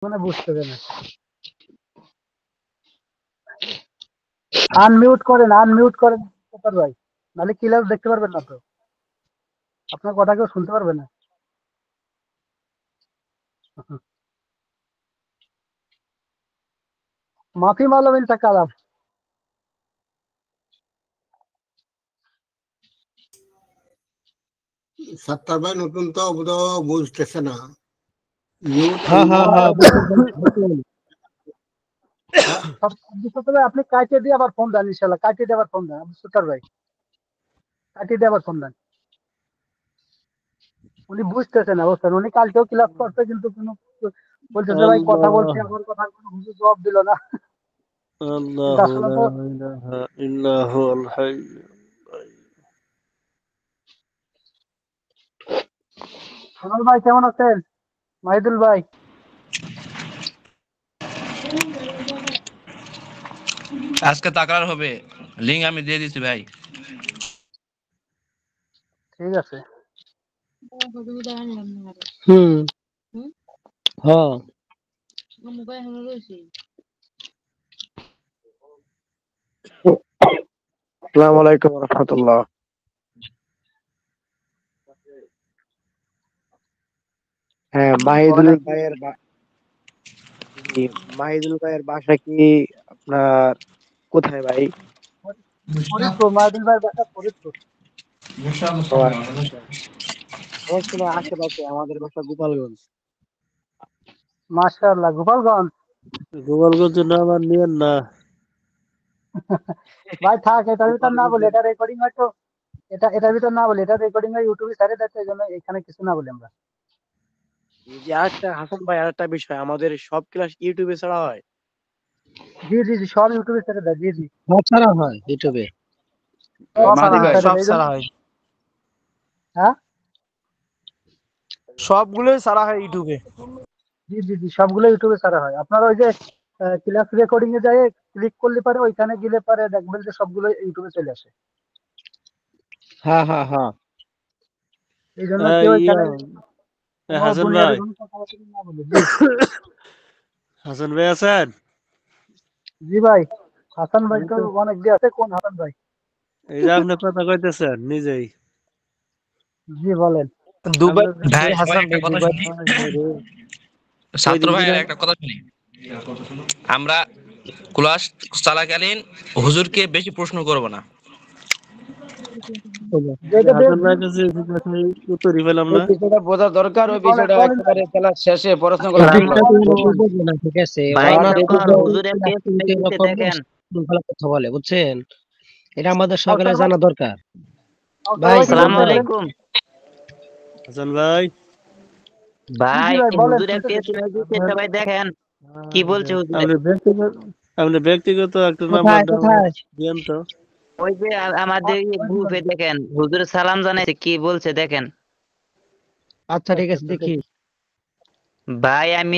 মানে বুঝতে দেয় না। আনমিউট করেন সুপার ভাই, নাহলে ক্লিয়ার দেখতে পারবেন না তো, আপনার কথা কেউ শুনতে পারবে না। মাফি মালো মিনতা কালাম। সত্তর ভাই নতুন তো বুঝতেছে না। মিউট হ্যাঁ হ্যাঁ হ্যাঁ বুঝুন। আপনি কাটিয়ে দিয়ে আবার ফোন দেন, ইনশাল্লাহ কাটিয়ে দিয়ে আবার ফোন দেন সুপার ভাই, কাটিয়ে দিয়ে আবার ফোন দেন। উনি বুঝতেছে না, বুঝছেন, উনি কালকেও ক্লাস করতে কিন্তু কোনো বলতেছে ভাই কথা বলছি, আল্লাহ আমার কথা কোনো হুজুর জবাব দিল না। কিন্তু আল্লাহু আসলে লা তো ইলাহা ইল্লাহুল হাই। সোনাল ভাই কেমন আছেন? মাহিদুল ভাই আজকে তাকরার হবে, লিঙ্ক আমি দিয়ে দিছি ভাই। ঠিক আছে। হুম হ্যাঁ আসসালামু আলাইকুম ওয়া রাহমাতুল্লাহ। হ্যাঁ মাহিদুল ভাইয়ের বাসা কি আপনার কোথায় ভাই? ফরিদপুর, মাহিদুল ভাই বাসা ফরিদপুর। ও আচ্ছা আচ্ছা। আমার কোনো আশেপাশে, আমাদের বাসা গোপালগঞ্জ। মাশাআল্লাহ, গোপালগঞ্জ। গোপালগঞ্জের নাম আর নিয়েন না। ভাই থাক, এটার ভিতর না বলে, গোপালগঞ্জের এটা রেকর্ডিং হয়তো, এটার ভিতর না বলে, এটা রেকর্ডিং হয় ইউটিউবে ছেড়ে দিতে, এই জন্য এখানে কিছু না বলি আমরা। যে আরেকটা হাসান ভাই, আরেকটা বিষয়, আমাদের সব ক্লাস ইউটিউবে ছাড়া হয়। জি জি জি, সব ইউটিউবে ছেড়ে দেয়, জি জি, সব ছাড়া হয় ইউটিউবে। সব মাদি ভাই ছেড়ে সব দেয়, এই জন্য। সারা হয়, হ্যাঁ, সবগুলোই সারা হয় ইউটিউবে। জি জি জি, সবগুলো ইউটিউবে ছাড়া হয়। আপনারা ওই যে ক্লাস রেকর্ডিং এ যায় ক্লিক করলে পারে, ওইখানে গেলে পারে দেখবেন যে সবগুলো ইউটিউবে চলে আসে। হ্যাঁ হ্যাঁ হ্যাঁ। এই জন্য কেউ ইয়া এখানে কোনো হাসান দুনিয়াবি ভাই, কোনো কথাবার্তা না বলে। জি হাসান ভাই আছেন? জি ভাই, হাসান ভাই আমি তো তো অনেক দিয়ে আছে, কোন হাসান ভাই? এই যে আপনি কথা কইতেছেন নিজেই। জি বলেন। দুবাই আপনার ভাই, সবাই হাসান একটা ভাই কথা দুবাই শুনি, রে। ছাত্র কয়দিন ধরে ভাইয়ের একটা কথা শুনি। আমরা ক্লাস চলাকালীন হুজুরকে বেশি প্রশ্ন করব না। যেটা হাসান ভাই কাছে উত্তরই পেলাম ওই না। বিষয়টা বোঝা দরকার, জি ওই বলেন বিষয়টা বলেন ভাই, একেবারে ক্লাস শেষে পড়াশোনা করা বলেন লাগলো। ভাই, বলেন ভাই। ঠিক আছে, ভাই ওরা দেখুন যেভাবে হুজুর এমপিএস দিতে দেখেন। শৃঙ্খলা কথা বলে, বুঝছেন? এটা আমাদের সকালে কাউসার ভাই, জানা দরকার। কাউসার ভাই ভাই কিছু সালাম আসসালামু ভাই, বলতেছিলেন? আলাইকুম হাসান ভাই জি জি ভাই, ভাই বলেন, হুজুর শুনতেছি। এমপিএস দিতে আপনার সবাই দেখেন কি বলছে হুজুরে। আপনি ব্যক্তিগত, আপনি ব্যক্তিগত একটা কোথায় নাম্বারটা আমার কোথায়? দেন তো। ওই যে আমাদের মাহিদুল গ্রুপে দেখেন হুজুর সালাম জানাইছে কি বলছে দেখেন। আচ্ছা ভাই, ঠিক আছে, আচ্ছা দেখি। দেখি। ভাই আমি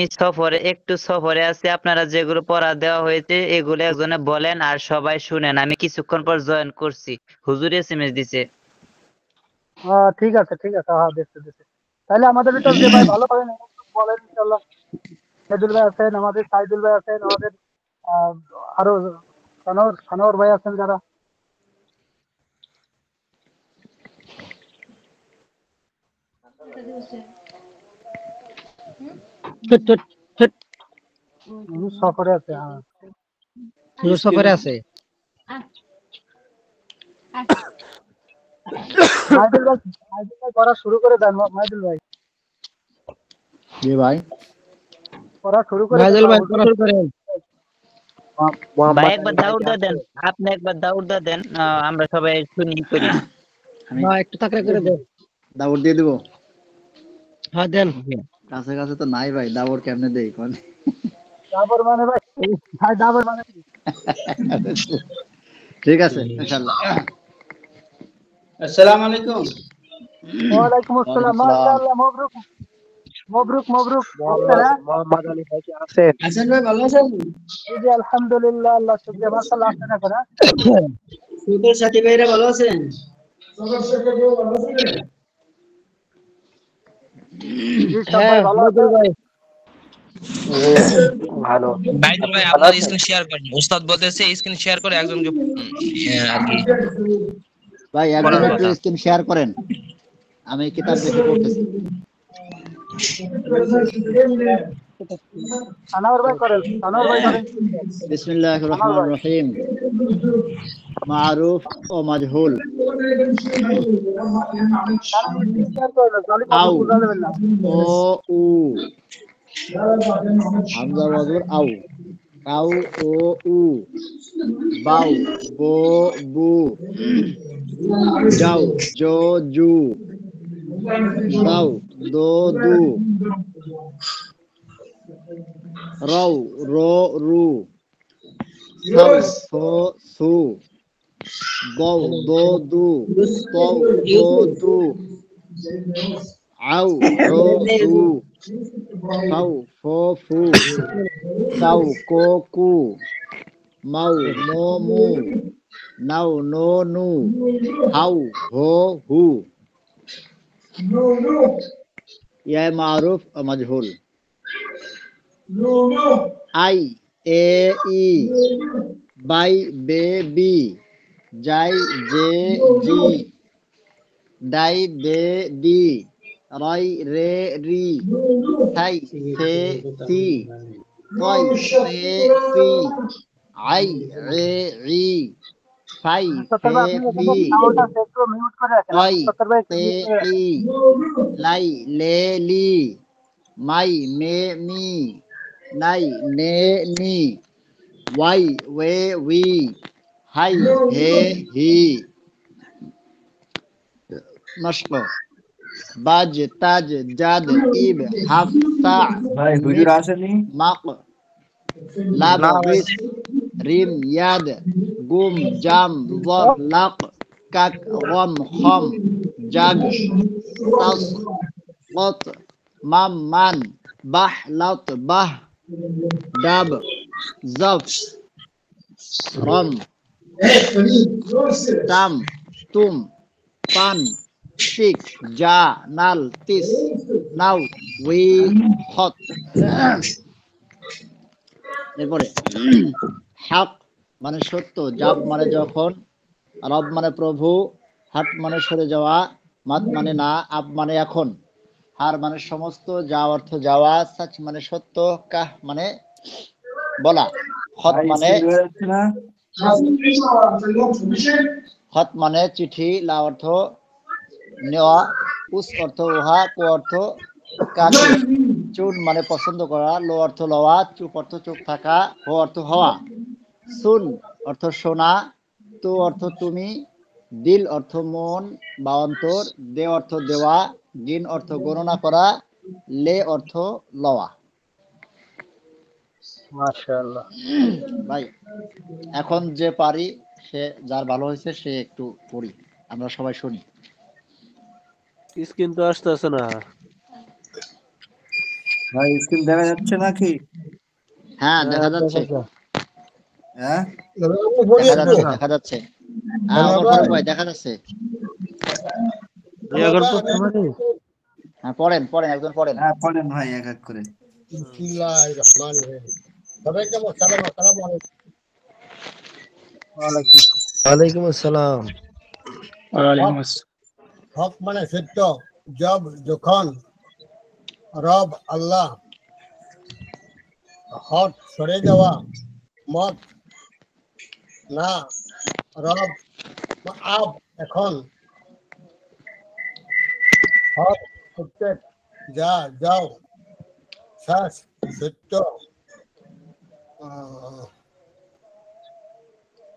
একটু সফরে আছি, আপনারা যেগুলো পড়া দেওয়া হয়েছে এগুলো একজনে বলেন আর সবাই শুনেন। আমি কিছুক্ষণ পর জয়েন করছি। হুজুর এসএমএস দিছে। ঠিক আছে ঠিক আছে, হ্যাঁ দেখতে দেখতে। তাহলে আমাদের ভিতর যে ভাই ভালো পারেন বলেন, ইনশাল্লাহ। সাইদুল ভাই আছেন, আমাদের সাইদুল ভাই আছেন, আমাদের আহ, আরো সানোয়ার ভাই আছেন যারা। ছুট ছুট ছুট। উনি সফরে আছে, হ্যাঁ। হুজুর স্ক্রিন সফরে আছে। মাহিদুল ভাই পড়া শুরু করে দেন, মাহিদুল ভাই জি ভাই। পড়া শুরু করে দেন, মাইদুল বা ভাই হুজুর। পড়া শুরু করেন। ভাই মোহাম্মদ একবার আলী ভাই দাউদ কি দেন, আছে? আপনি একবার দাউদ দেন, আমরা সবাই শুনি করি। আমি হ্যাঁ একটু তাকড়া করে দেন। দাবর দিয়ে দিব। হ্যাঁ দেন। কাছে কাছে তো নাই ভাই, দাবর কেমনে দেই কোন? ডাবর মানে ভাই, ভাই ডাবর মানে কি? ঠিক আছে ইনশাআল্লাহ। আসসালামু আলাইকুম। ওয়ালাইকুম ওয়ালাইকুম আসসালাম, সালাম। মাশাআল্লাহ, মবরুক মবরুক মবরুক, আসছেন মোহাম্মদ হ্যাঁ? মোহাম্মদ আলী ভাই কি আছেন? হাসান ভাই ভালো আছেন? জি জি আলহামদুলিল্লাহ, আল্লাহ শুকরিয়া, মাশাআল্লাহ, আসছেন এখন, হ্যাঁ? সুদের সাথী ভাইরা ভালো আছেন? জি সব ভাই হ্যাঁ ভালো আছে। মাইদুল ভাই, ভালো। বাইদুল আপনি ভাই ভালো আপনার আছেন? স্ক্রিন শেয়ার করেন, উস্তাদ বলতেছে স্ক্রিন শেয়ার করে একজনকে আর কি ভাই একজন করার একটু কথা। স্ক্রিন শেয়ার করেন, আমি কিতাব দেখে পড়তেছি। আনোয়ার ভাই করেন, আনোয়ার ভাই করেন। বিসমিল্লাহির আনোয়ার রহমানির ভাই রহিম। মারুফ ও মাজহুল। তারা স্ক্রিন শেয়ার করেন, জলি পাবি আউ, বোঝা যাবে না। ও, উ, হামজা ওয়াজুর আউ। আউ, ও, উ, বাউ, বো, বু, যাও, জো, জু, দাও, দো, দু, রও, রো, রু, সাউ, সো, সু, দৌ, দো, দু, তৌ, তো, তু, আউ, উ, উ, ফাউ, ফো, ফু, কাউ, কো, কু, মাউ, মো, মু, নাউ, নো, নু, হাউ, হো, হু। ইয়া মারুফ ও মাজহুল। আই, এ, ই, বাই, বে, বি, যাই, জে, জি, ডাই, দে, দি, রাই, রে, রি, থাই, সে, সি, তয়, তে, সি, আই, রে, রি, ফাই, সত্তর ফে, ভাই আপনি ফি, এখানে সাউন্ডটা একটু মিউট করে রাখেন, কয়, সত্তর ভাই একটু তে, মিউট করে রাখেন। লি, লাই, লে, লি, মাই, মে, মি, নাই, নে, নি, ওয়াই, ওয়ে, উই, হাই, হে, হি। মশক। বাজ, তাজ, জাদ, ইব, হাফ, সা, ভাই হুজুর মিম, আসেনি? মাক, লাব, রিস, রিম, ইয়াদ, গুম, জাম, জব, লাক, কাক, গম, খম, জাগ, তাস, কত, মাম, মান, বাহ, লাত, বাহ, ডাব, জফ, রম, তাম, তুম, পান, টিক, জা, নাল, তিস, নাও, উই, হত। এরপরে হক মানে সত্য, জাব মানে যখন, রব মানে প্রভু, হাট মানে সরে যাওয়া, মাত মানে না, আব মানে এখন, হার মানে সমস্ত, যা অর্থ যাওয়া, সাচ মানে সত্য, কাহ মানে বলা, হত ভাই মানে স্ক্রিন দেখা যাচ্ছে না? হত মানে চিঠি, লা অর্থ নেওয়া, উস অর্থ উহা, কু অর্থ কাকে, চুন মানে পছন্দ করা, লো অর্থ লওয়া, চুপ অর্থ চুপ থাকা, হো অর্থ হওয়া, সুন অর্থ শোনা, তু অর্থ তুমি, দিল অর্থ মন বা অন্তর, দে অর্থ দেওয়া, গিন অর্থ গণনা করা, লে অর্থ লওয়া। মাশাআল্লাহ। ভাই এখন যে পারি, সে যার ভালো হয়েছে সে একটু পড়ি, আমরা সবাই শুনি। স্ক্রিন তো আসতেছে না। ভাই স্ক্রিন দেখা যাচ্ছে নাকি? হ্যাঁ দেখা যাচ্ছে, হ্যাঁ বলি দেখা একটু যাচ্ছে, দেখা যাচ্ছে। হ্যাঁ আনোয়ার ওমর ভাই, ফারুক ভাই দেখা যাচ্ছে। আনোয়ার এখন ভাই, করতে পারি? হ্যাঁ পড়েন পড়েন, একজন পড়েন। হ্যাঁ পড়েন ভাই এক এক করে। বিসমিল্লাহির রহমানির রহিম। সবাইকে আসসালামু আলাইকুম। ওয়ালাইকুম আসসালাম। হক, হক মানে সত্য, জব যখন, রব আল্লাহ, হট সরে যাওয়া, মত না, রব আব এখন, হক সত্য, যা যাও, শ্বাস সত্য, আহ,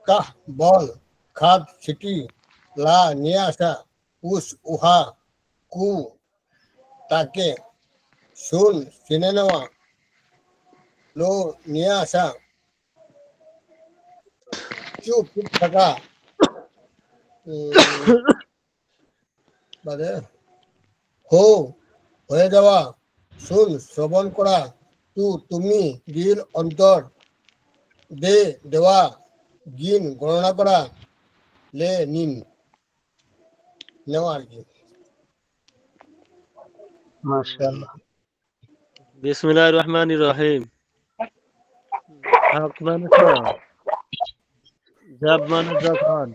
কাহ বল, খাদ সিটি, লা নিয়ে আসা, উস উহা, কু তাকে, শুন চিনে নেওয়া, লো নিয়ে আসা, চুপ চুপ থাকা, বাদে হো হয়ে যাওয়া, শুন শ্রবণ করা, তুমি দিল অন্তর, দে দেওয়া, গিন গণনা করা, লে নিন নেওয়া আর কি। মাশাআল্লাহ। বিসমিল্লাহির রহমানির রহিম। হক মানে সব, জাব মানে যখন,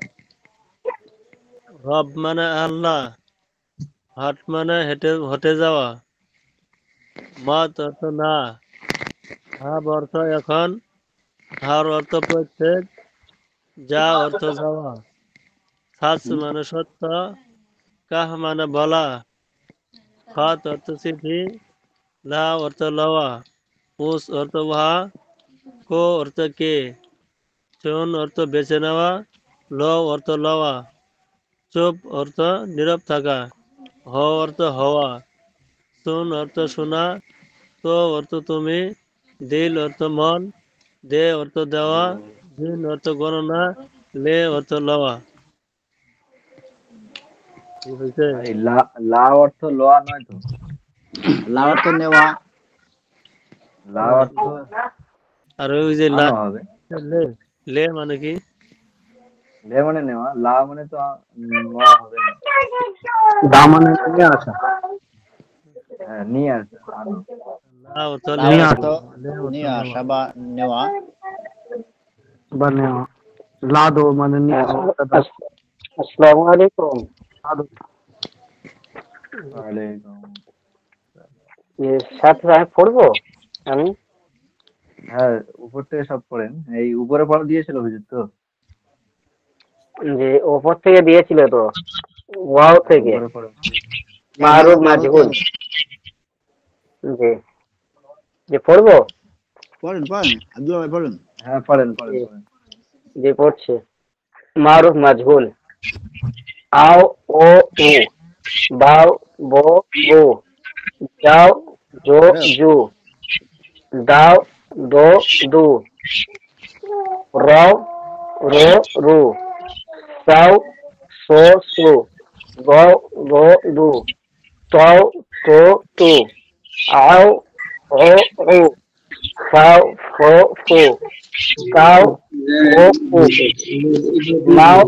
রব মানে আল্লাহ, হাট মানে হটে যাওয়া, মত অর্থ না, হাব অর্থ এখন, হার অর্থ প্রত্যেক, যা অর্থ যাওয়া, সাস মানে সত্য, কাহ মানে বলা, খত অর্থ চিঠি, লা অর্থ লওয়া, উস অর্থ উহা, কো অর্থ কে, চুন অর্থ বেছে নেওয়া, ল অর্থ লওয়া, চুপ অর্থ নীরব থাকা, হ অর্থ হওয়া, শুন অর্থ শোনা, তো অর্থ তুমি, দিল অর্থ মন, দে অর্থ দেওয়া, দিন অর্থ গণনা, লে অর্থ লওয়া। কি হয়েছে? ভাই লা অর্থ লোয়া নয় তো? লা অর্থ নেওয়া। লা অর্থ আর ওই যে লা, আনো হবে। লে লে মানে কি? লে মানে নেওয়া, লা মানে তো নেওয়া হবে না। দা মানে নিয়ে আসা। হ্যাঁ, নিয়ে আসা, আনো। লা অর্থ লা লে, অর্থ লে অর্থ নিয়ে নেওয়া। আসা বা নেওয়া। বা নেওয়া। লাদো মানে নিয়ে আসা। আসসালামু আলাইকুম। লাদো। ওয়ালাইকুম। সাথে আমি পড়বো আমি। হ্যাঁ, উপর থেকে সব পড়েন। এই উপরে পড়া দিয়েছিল হুজুর তো? যে ওপর থেকে দিয়েছিল তো, ওয়াও হ্যাঁ, থেকে উপরে পড়েন। মারুফ মারুফ। মাজহুল। জি, যে পড়বো। পড়েন আব্দুল্লাহ ভাই পড়েন। হ্যাঁ, পড়েন জি, পড়েন। যে পড়ছে মারুফ মাজহুল। আও ও উ, বাও বো বু, যাও জো জু, দাও দো দু, রাও রো রু, সাও সো সু, গও গো দু, তাও তো তু, আও ও উ, ফাও ফো ফু, কাও ও উ, মাও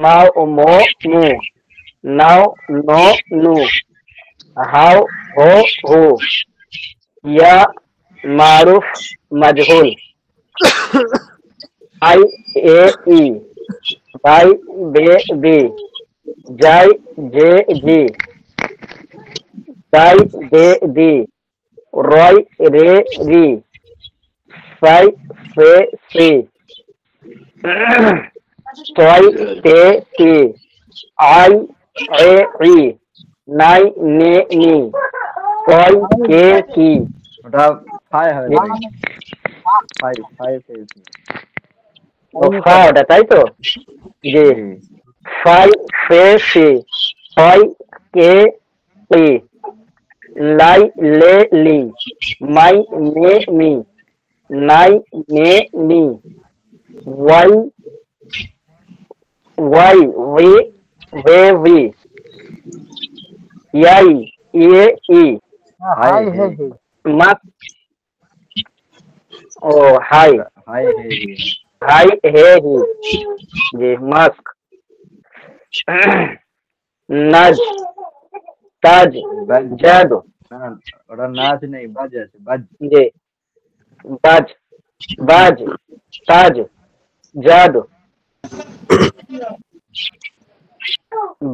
মাও মো মু, নাও নো নু, হাও হো হু, ইয়া মারুফ মাজহুল। আই এ ই, বাই বে বি, যাই জে জি, দাই দে দি, রয় রে রি, সাই সে সি, ছয় তে তি, আই এ ই, নাই নে নি, কয় কে কি। ওটা ফাই হয় ভাই। ফাই পেয়েছি। ফা ওটা তাই তো? জি। জি। ফাই ফে ফি, ছয় কে ই, লাই লে লি, মাই মে মি, নাই নে নি, ওয়াই ওয়াই উই ওয়ে উই, ইয়াই ইয়ে ই, হাই হে হে। মাক ও হাই হাই হে হে। হাই হে হি, জি মাস্ক। নাজ তাজ বাজ। জাদু, না, ওটা নাচ নেই, বাজ আছে, বাজ। জি বাজ বাজ তাজ জাদু,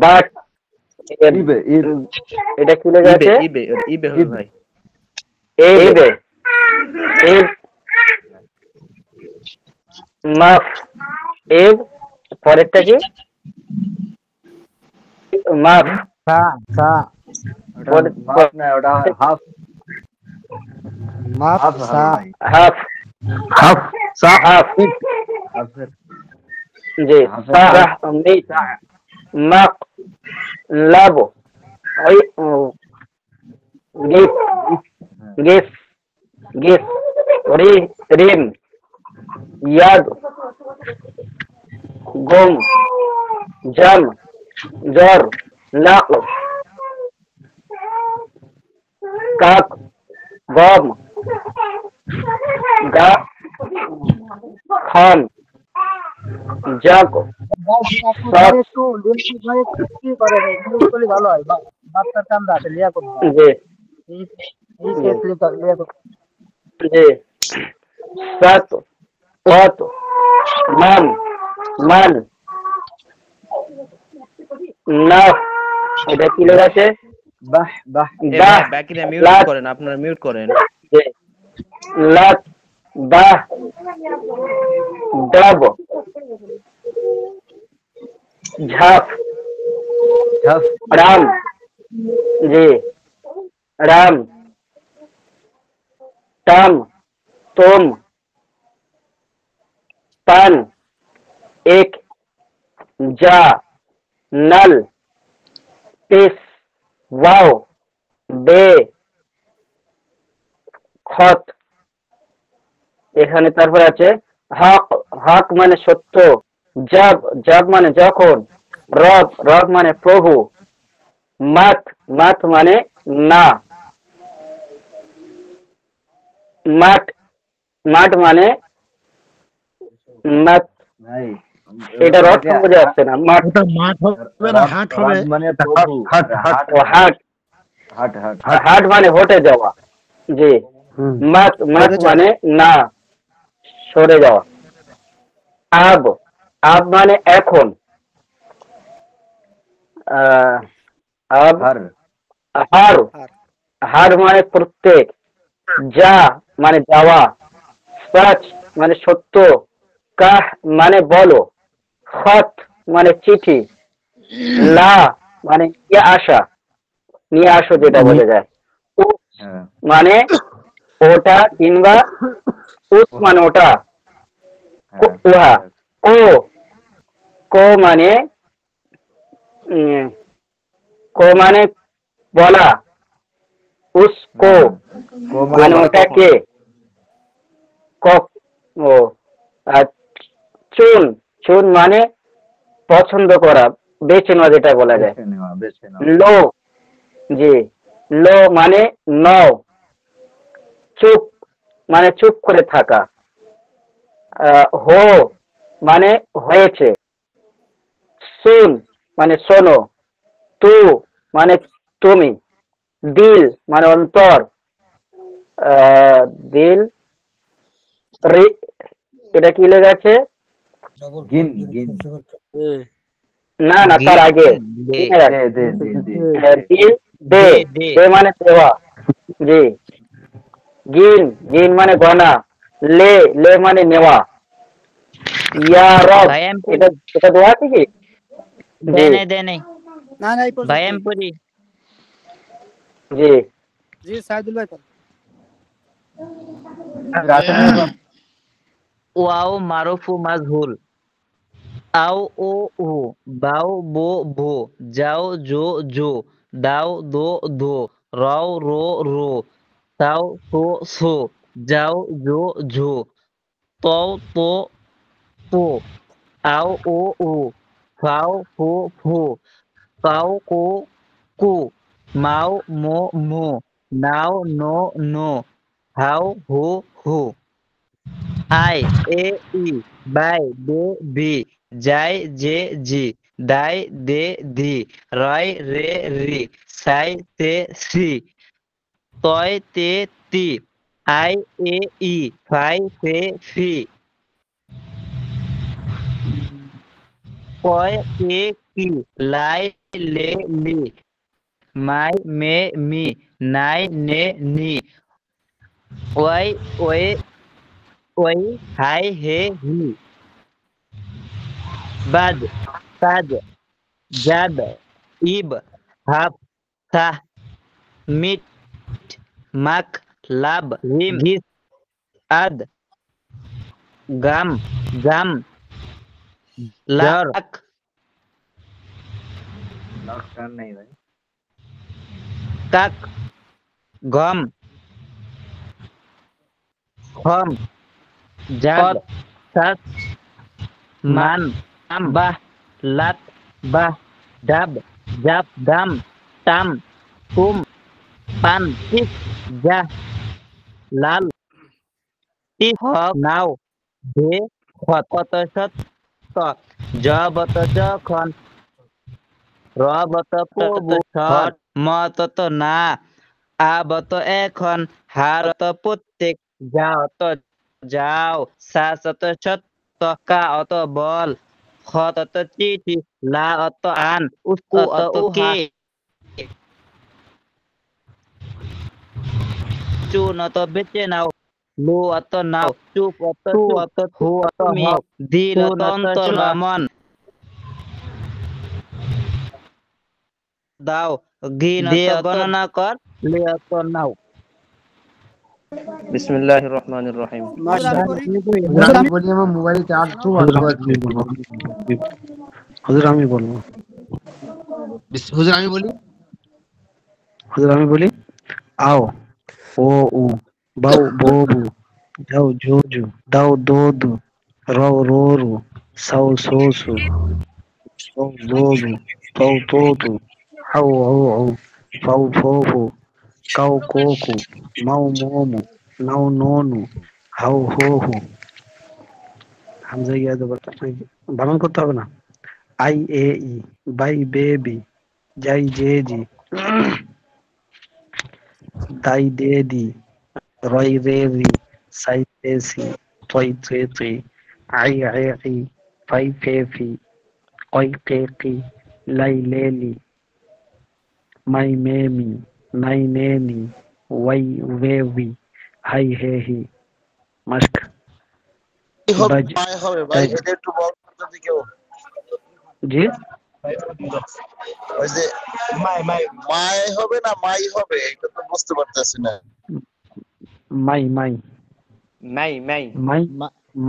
বাট। ইবে ইব। এটা কি লেখা ইবে আছে? ইবে ইবে হবে ভাই। এবে এব, মাফ এব, পরেরটা কি? মাফ। সা সা ওটা মাফ না, ওটা হাফ। মাফ হাফ সা হবে ভাই। হাফ হাফ সা হাফ, হাফের জি হাফের সাহ মিট মাক লাভ ওই গিফ গিফ গিফ রি রিম ইয়াদ গম জাম জর লাক কাক গম গা খান জাক সব। একটু লিয়াকত ভাই একটু কি করে মিউট করলে ভালো হয়। বাচ্চার কান্দা আছে লিয়াকত ভাই। জি এই एक लीटर ले दो। जी सत वत मन मन নফ এটা কি লেখা আছে বাহ বাহ এ দাহ ভাই বাকিটা মিউট লাত করেন, আপনারা মিউট করেন। জি, লাত দাহ ডাব ঝাপ ঝাপ রাম জি রাম টাম তোম পান एक जा नल पिस वाव বে খত এখানে তারপর আছে হক হক মানে সত্য জব জব মানে যখন রব রব মানে প্রভু মাত মাত মানে না মাঠ মাঠ মানে মাত ভাই এটার অর্থ বোঝা যাচ্ছে না মাঠ ওটা মাঠ হবে না হাট হবে। রাত মানে প্রভু হাট হাট ও হাট হাট হাট হাট মানে হটে যাওয়া জি মাত মাত মানে না সরে যাওয়া আব আব মানে এখন আব হার হার হার মানে প্রত্যেক যা মানে যাওয়া সচ মানে সত্য কাহ মানে বলো খত মানে চিঠি লা মানে নিয়ে আসা নিয়ে আসো যেটা বলে যায় হ্যাঁ মানে ওটা কিংবা উস মানে ওটা হ্যাঁ উহা কো কো মানে কো মানে বলা উসকো কো মানে ওটা কে কক ও আর চুন চুন মানে পছন্দ করা বেছে নেওয়া যেটা বলা যায় বেছে নেওয়া লো জি লো মানে নও চুপ মানে চুপ করে থাকা হো মানে হয়েছে শুন মানে শোনো তু মানে তুমি দিল মানে অন্তর দিল এটা কি লেখা আছে গিন গিন না না তার আগে দে দে দে দিল দে দে মানে দেওয়া জি গিন গিন মানে গনা লে লে মানে নেওয়া ইয়া রব ভাই আমি এটা এটা দেওয়া আছে কি জি দেয় নাই না না এই পর্যন্ত ভাই আমি পড়ি। জি জি সাইদুল ভাই কর। ওয়াও মারুফু মাজহুল আও ও উ বাও বো ভো যাও জো জো দাও দো দো রাও রো রো তাও তো সো যাও জো ঝো তও তো তো আও ও উ ফাও ফু ফু কাও কো কু মাও মো মো নাও নো নো হাও হু হু আই এ ই বাই দে বি যাই জে জি দাই দে দি রাই রে রি সাই তে সি তয় তে তি আই এ ই ফাই ফে ফি কয় কে কি লাই লে লি মাই মে মি নাই নে নি ওয়াই ওয়ে ওই হাই হে হি বাদ সাদ জাদ ইব হাফ সাহ মিট মাক লাব রিম গিস আদ গাম জাম লাক লক্ষণ নেই ভাই কাক গম খম জাদ সাত মান আম বাহ লাত বাহ ডাব জাপ দাম টাম তুম পান টিক যা লাল টি হক নাও দে খত সত ত জবত যখন রবত প্রভু সৎ মত না আবত এখন, হারত প্রত্যেক, যাওত যাও, সাসত সত্য, কা অত বল, খত অত চিঠি, লা অত আন, উ অত কে, চুন অত বেঁচে নাও, লু অত নাও, চুপ অত চুপ, হু অত হও, দিল অত অন্তর বা মন, দাও, গিন অত গণনা কর, লে অত নাও। বিসমিল্লাহির রহমানির রহিম। হুজুর আমি বলি আমার মোবাইলে চার্জ খুব অল্প আছে। হুজুর আমি বলবো। হুজুর আমি বলি। হুজুর আমি বলি। আও, ও উ, বাউ বো বু, যাও জো জু, দাও দো দু, রও রো রু, সাউ সো সু, সৌ জো জু, তৌ তো তু, হাউ হউ হউ, ফাউ ফো ফু, কাউ কো কু, মাউ মো মু, নাউ নো নু, হাউ হো হু। হামজা ইয়া জবর বানান করতে হবে না। আই এ ই, বাই বেবি, যাই জে জি, দাই দে দি, রয় রে রি, সাই সে সি, তৈ ত্রে ত্রে, আই আই আই, ফাই ফে ফি, কই কে কি, লাই লে লি, মাই মে মি, নাই নে নি, ওয়াই ওয়ে উই, হাই হে হি, মাস্ক, বাজ, তাজ। জি মাই মাই মাই মাই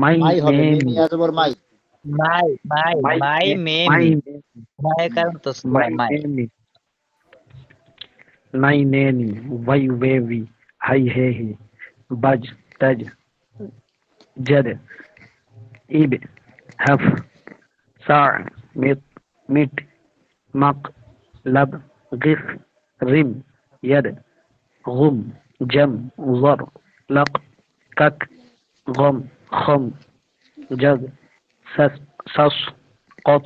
মাই মাই হবে, মে মে মি। মিয়া জবর মাই। মাই মাই মাই মাই মে মাই মি, মায়ের কারণ তো মাই মাই। মে মি, নাই নে নি, ওয়াই ওয়ে উই, হাই হে হি, বাজ, তাজ, জদ, ইব, হফ, সাዕ, মিট, মাক, লাব, গিফ, রিম, ইয়াদ, গুম, জম, জর, লক, কাক, গম, খম, জগ, সাস, কত,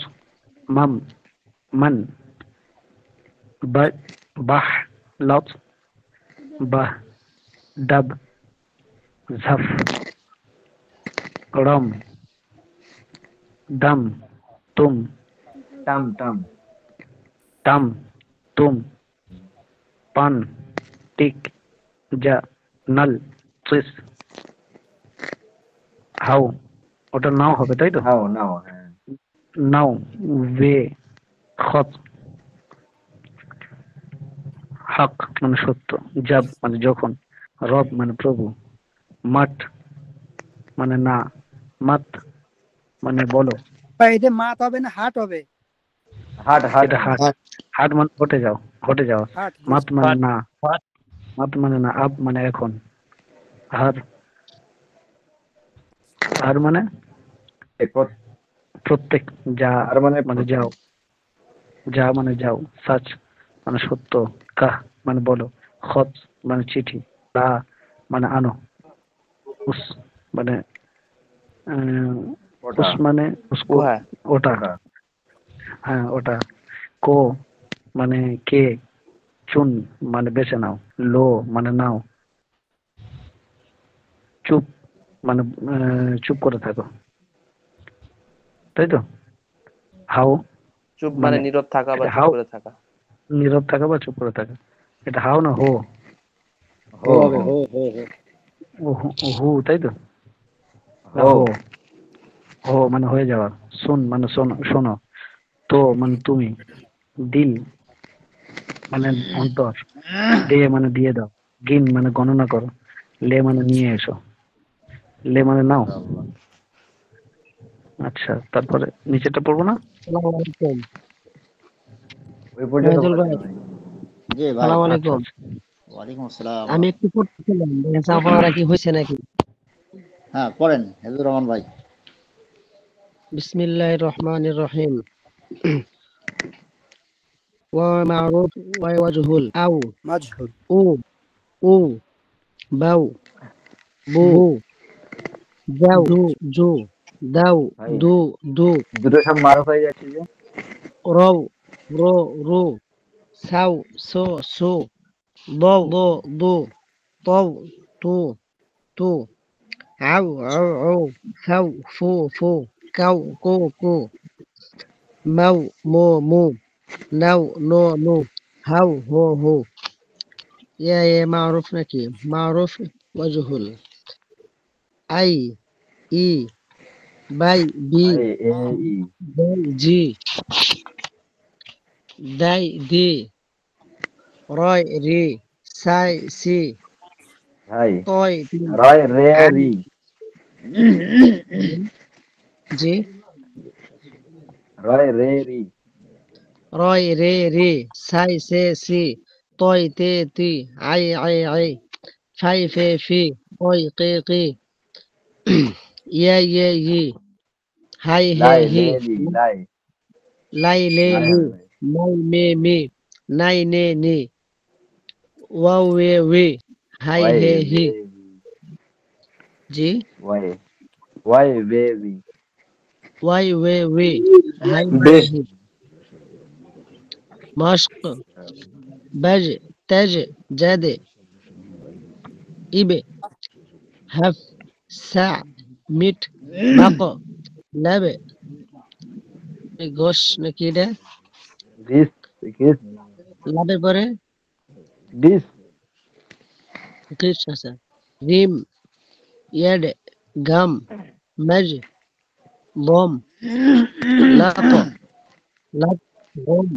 মাম, মান, বাহ, লত, বাহ, ডাব, ঝফ, রম, দম, তুম, টাম টাম টাম, তুম, পান, টিক, যা, নল, ত্রিস, হাউ, ওটা নাও হবে তাই তো? নাও নাও হ্যাঁ নাও, ওয়ে, খত, হক মানে সত্য, জব মানে যখন, রব মানে প্রভু, মাঠ মানে না, মাত মানে বলো। ভাই এটা মাত হবে না হাট হবে? হাট হাট এটা হাট। হাট মানে ঘটে যাও, ঘটে যাওয়া। হাট মাত মানে হট না, হট মাত মানে না, আব মানে এখন, হার, হার মানে প্রত্যেক, যা আর মানে মানে যাও, যা মানে যাও, সাচ মানে সত্য, কাহ মানে বলো, খত মানে চিঠি, লা মানে আনো, উস মানে ওটা উস মানে উসকো, উহা ওটা, ওটা হ্যাঁ ওটা, কো মানে কে, চুন মানে বেছে নাও, লো মানে নাও, চুপ মানে চুপ করে থাকো, তাই তো? হাও চুপ মানে নীরব থাকা বা এটা চুপ হাও, করে থাকা। নীরব থাকা বা চুপ করে থাকা। এটা হাও না হো? হো হো হু তাই তো? না হো হো, হো মানে হয়ে যাওয়া, শুন মানে শোনো, তো মানে তুমি, দিল মানে অন্তর, দে মানে দিয়ে দাও, গিন মানে গণনা করো, লে মানে নিয়ে এসো, লে মানে নাও। আচ্ছা তারপরে নিচেটা পড়বো না? আসসালামু আলাইকুম। ওই পর্যন্ত শহীদুল ভাই, বলেছেন ভাই। জি ভাই। আসসালামু আচ্ছা আলাইকুম। আচ্ছা, ওয়ালাইকুম আসসালাম। আমি একটু পড়তেছিলাম, দেখেন আপনারা কি হয়েছে নাকি। হ্যাঁ পড়েন হাবিবুর রহমান ভাই। বিসমিল্লাহির রহমানির রহিম। ওয়া মা'রুফ ওয়া ওয়াজহুল, আও, মাজহুল। উ, উ, বাউ, বু, যাও, জু, দাও, ভাই দু, দুটো সব মারুফ হয়ে যাচ্ছে যে রও, রো, রু, সাউ, সো, সু, ضو ضو طو تو تو عو عو عو ثو فو فو كو كو كو مو مو مو نو نو نو هو هو هو يا معروف نكي معروف وجهول أي إي باي بي আই এ ই باي جي داي دي راي ري ساي سي ভাই طوي دي রয় রে عم রি جي রয় রে রি راي ري ري ساي سي سي طوي تي تي عي عي عي فاي في في قوي قي قي يا يي هاي هي লাই هي লে লি লাই লাই لي লাই لي হবে ভাই ماي مي مي ناي ني ني واو وي وي هاي ওয়াই هي বে هي جي ওয়াই ওয়াই বে বি واي وي وي هاي هي বেশ هي مشق بج تج جد إب هف سع ميت بق لب গোশ নাকি এটা দিস কিস লাভে পরে দিস কিস আছে রিম ইয়াড গাম মেজ বম লাত লাত বম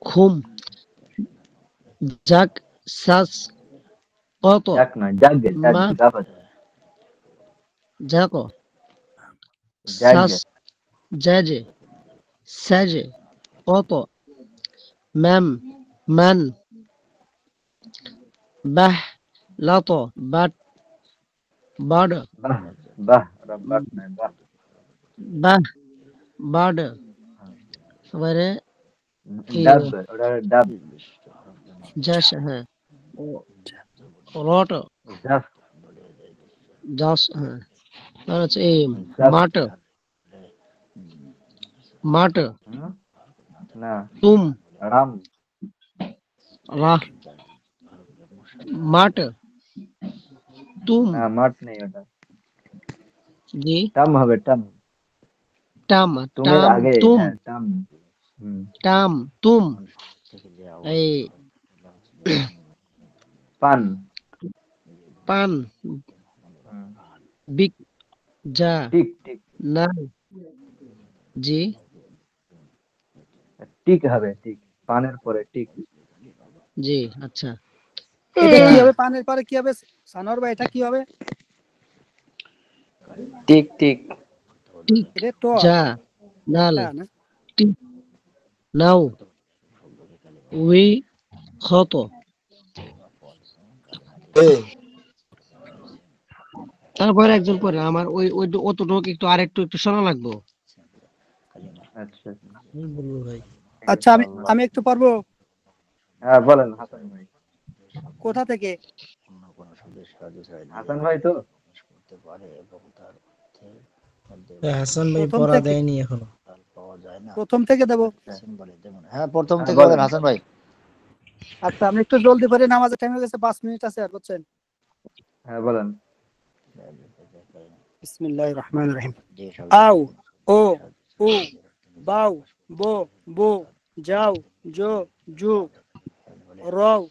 খুম জাক সাস কত জাক না জাগ জাগ মা গাফ আছে জাকো জাগ সাস জাজে সাজে কত ম্যাম মান বাহ লাত বাট বাড বাহ বাহ রব্বাক না বাহ বাহ বাড এবারে এই ডাব ওটা ডাব জাস হ্যাঁ রট জাফ জাস হ্যাঁ আর হচ্ছে এই জাফ মাট মাট না তুম রাম রাহ মাট তুম না মাঠ নেই ওটা জি টাম হবে টাম টাম তুমের টাম আগে তুম হ্যাঁ টাম টাম তুম এই পান পান বিক যা টিক টিক না জি টিক হবে টিক পানের পরে টিক জি আচ্ছা এটা কি হবে পানের পরে কি হবে সানোয়ার ভাই এটা কি হবে টিক টিক টিক এটা তো যা নাল না টিক নাও উই খত তারপরে একজন পরে আমার ওই ওই অতটুকু একটু আরেকটু একটু শোনা লাগবে আচ্ছা বলবো ভাই আচ্ছা আমি একটু পারবো হ্যাঁ বলেন হাসান ভাই কোথা থেকে হাসান ভাই তো হাসান ভাই প্রথম পড়া থেকে দেয়নি এখনো প্রথম থেকে দেবো হ্যাঁ প্রথম থেকে বলেন। বলেন হাসান ভাই আচ্ছা আমি একটু জলদি করে নামাজের টাইম হয়ে গেছে 5 মিনিট আছে আর বুঝছেন হ্যাঁ বলেন বিসমিল্লাহির রহমানির রহিম আও ও উ বাও বো বো যাও জো জু রও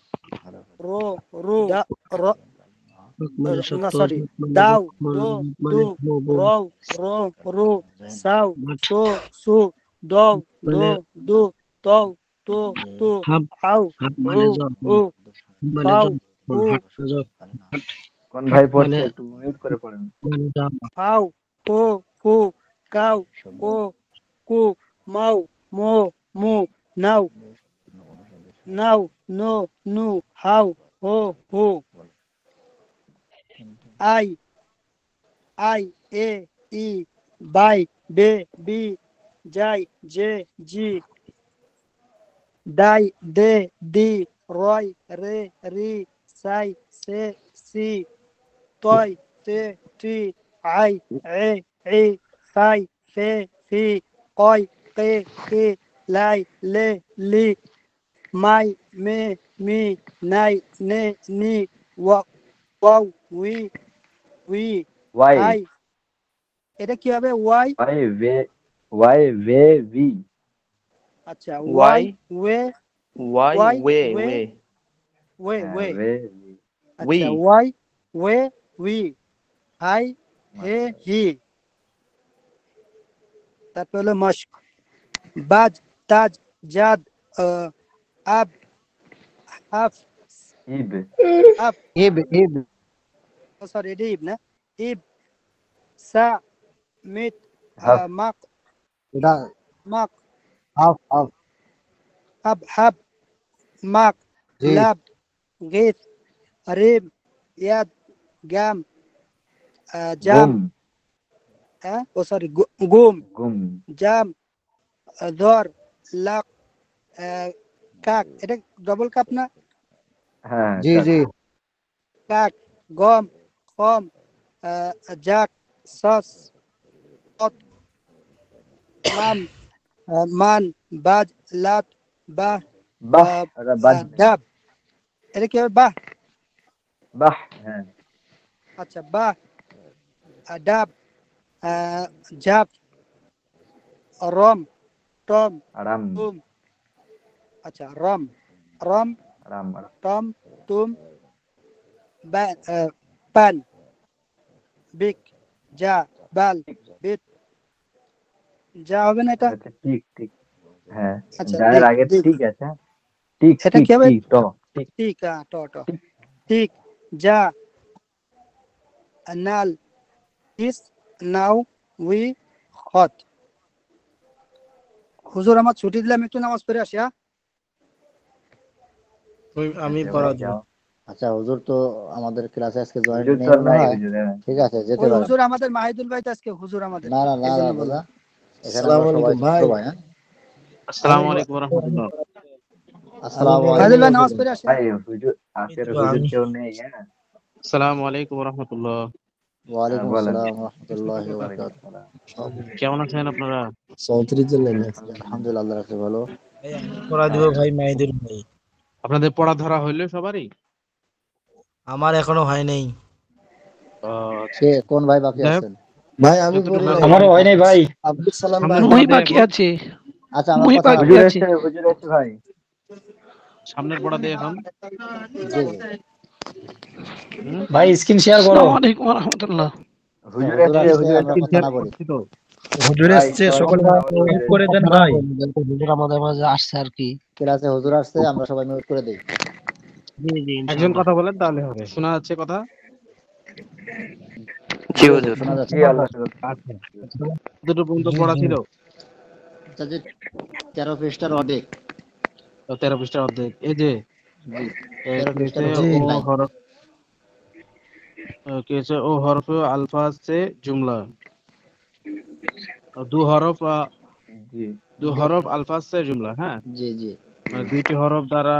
রো রু র না সরি দাও দো দু রও রো রু সাও সো সু দও দো দু তও তো তু আও উ উ পাও উ কোন ভাই পড়ছে একটু মিউট করে পড়েন আও ও কু কাউ ও কু মাউ মো মু নাও নাও নো নু হাউ হো হু আই এ ই বাই বে বি যাই জে জি দাই দে দি রয় রে রি সাই সে সি তয় তে টি আই এ ই ফাই ফে ফি কয় কে কে লাই লে লি মাই, মে, মি, নাই, নে, নি, ওয়াও, উই, উই, ওয়াই হাই। এটা কি হবে? ওয়াই। ওয়াই ভে ওয়াই ভে ভি আচ্ছা, ওয়াই, ওয়াই ওয়ে, ওয়াই ওয়াই, ওয়ে ওয়ে, ওয়ে ওয়ে, হ্যাঁ ওয়ে। ভে ভি উই আচ্ছা, ওয়াই, ওয়ে, উই, হাই, হে, মাশাআল্লাহ। হি। তারপর হলো মশক, বাজ, তাজ, জাদ, আব, হাফ, ইব আব, ইব ইব সরি এটা ইব না, ইব, সা, মিত, হাফ মাক, এটা মাক, হাফ হাফ হাব, হাব, মাক, জি লাব, গিত, রিম, ইয়াদ, গাম, জাম, গুম সরি গুম, গুম জাম, ধর, লাক, কাক। এটা ডবল কাপ না? হ্যাঁ জি কাক জি কাক, গম, খম, জাক, সস, অত, মাম, মান, বাজ, লাত, বাহ, বাহ এটা বাদ ডাব। এটা কি হবে? বাহ। বাহ হ্যাঁ আচ্ছা, বাহ, ডাব, জাপ, রম, টম, আরাম তুম। আচ্ছা, রম, রম, আরাম আরাম টম, তুম, পান, বিক, যা, বাল, বিত। যা হবে না এটা? আচ্ছা ঠিক ঠিক হ্যাঁ আচ্ছা, যার দিক, আগে দিক। ঠিক আছে ঠিক এটা ঠিক কি হবে? টি ট ঠিক ঠিক, ট, ট। ঠিক ঠিক, যা, নাল, ইস, নাও, উই, হত। হুজুর, আমার ছুটি দিলাম, একটু নামাজ পড়ে আসি। হ্যাঁ? আমি আচ্ছা ভাই পড়া দিব। যাও আচ্ছা, হুজুর তো আমাদের ক্লাসে আজকে জয়েন হুজুর নেই তো মনে নাই হয়। হুজুর হ্যাঁ ঠিক আছে, যেতে ওই পারেন। হুজুর আমাদের মাহিদুল ভাই তো আজকে হুজুর আমাদের, না না না এই না জন্য দাদা, বললাম। এখানে আসসালামু আমরা সবাই আলাইকুম ছাত্র ভাই। ভাই। হ্যাঁ, আমি আসসালামু আলাইকুম রাহমাতুল্লাহ। আমি আসসালামু বড় মাহিদুল আলাইকুম। ভাই, ভাই নামাজ বলি। পড়ে আসেন। ভাই হুজুর আজকের হুজুর কেউ নেই হ্যাঁ আসসালামু আলাইকুম রাহমাতুল্লাহ। হ্যাঁ ওয়ালাইকুম বলেন আসসালাম ওয়া রাহমাতুল্লাহি ওয়া ওয়ালাইকুম বারাকাতুহু। আসসালাম কেমন আছেন আপনারা? 34 জন নেন। আলহামদুলিল্লাহ, আল্লাহ রাখছে ভালো। ভাই আমি পড়া দিব ভাই, মাইদুল ভাই। আপনাদের পড়া ধরা হইলো সবারই? আমার এখনো হয় নাই। আচ্ছা কে আচ্ছা। কোন ভাই বাকি যাই হোক, আছেন? ভাই আমি যতটুকু পড়ি আছে নাই। আমারও হয় নাই ভাই। আব্দুল সালাম ভাই। সামনের মুই পড়া দিয়ে বাকি এখন। আছি, আচ্ছা, আমার মুই কথা বাকি হুজুর আছি। এসছে হুজুর এসছে ভাই সামনের পড়া দিয়ে এখন। জি জি। হুম? ভাই স্ক্রিন শেয়ার করো। আসসালামু আলাইকুম রহমতুল্লাহ। আচ্ছা, হুজুর হুজুর এসছে আসছে, হুজুর আমরা এসছে কথা না বলি। করছি তো। হুজুর ভাই এসছে, সবাই সকলে কথা না বলে হুজুর মিউট করে এসছে দেন ভাই। হুজুর আমাদের মাঝে আসছে আর কি। ক্লাসে হুজুর আসছে, আমরা সবাই মিউট করে দেই। জি জি একজন ইনশাআল্লাহ। কথা বলেন তাহলে হবে, শোনা যাচ্ছে কথা? জি হুজুর, শোনা যাচ্ছে। জি আল্লাহ শুকর। আচ্ছা, দুটো পর্যন্ত পড়া ছিল। আচ্ছা, যে 13 পৃষ্ঠার অর্ধেক। তো 13 পৃষ্ঠার অর্ধেক। এই যে জি, কি 13 হয়েছে? পৃষ্ঠার উপর জি। 3 ও লাইন। হরফ কি হয়েছে? ও হরফ আলফাজ সে জুমলা। দু হরফ জি দু হরফ আলফাজ সে জুমলা। হ্যাঁ, জি জি মানে দুইটি হরফ দ্বারা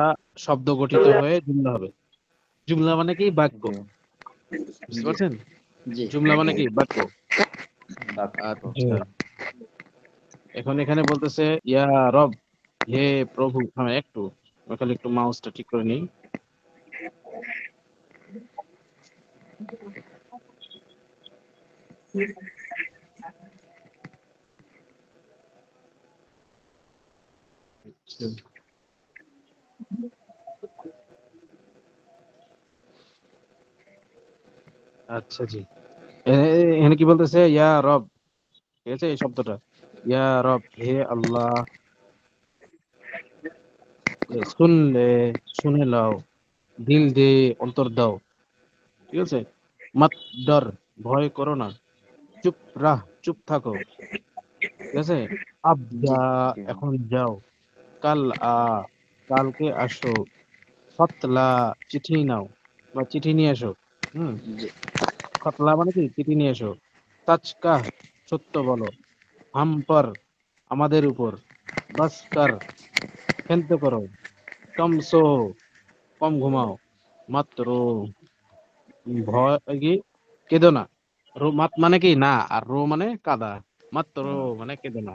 শব্দ গঠিত হয়ে জুমলা হবে। জুমলা মানে কি? বাক্য। জি বুঝতে জি পারছেন? জি জুমলা মানে কি? বাক্য। বাক্য আচ্ছা, এখন এখানে বলতেছে ইয়া রব, হে প্রভু। হ্যাঁ, একটু আমি খালি একটু মাউসটা ঠিক করে নিই। আচ্ছা জি, এখানে কি বলতেছে? ইয়া রব, ঠিক আছে? এই শব্দটা ইয়া রব, হে আল্লাহ, শুনলে শুনে লাও, দিল দে অন্তর দাও। ঠিক আছে? মাত ডর, ভয় করো না, চুপ রাহ, চুপ থাকো। ঠিক আছে? জি আবদা, জি এখন যাও। কাল আ, কালকে আসো। খতলা, চিঠি নাও বা চিঠি নিয়ে এসো। হুম, জি খতলা মানে কি? চিঠি নিয়ে এসো। তাজকা, সত্য বলো। হাম্পার, আমাদের উপর। বাস্কার, ক্ষান্ত করো। কমসো, কম ঘুমাও। মাত্র, ভয় কি? কেঁদো না। রো মাত মানে কি? না, আর রো মানে কাদা। মাত্র মানে কেঁদো না।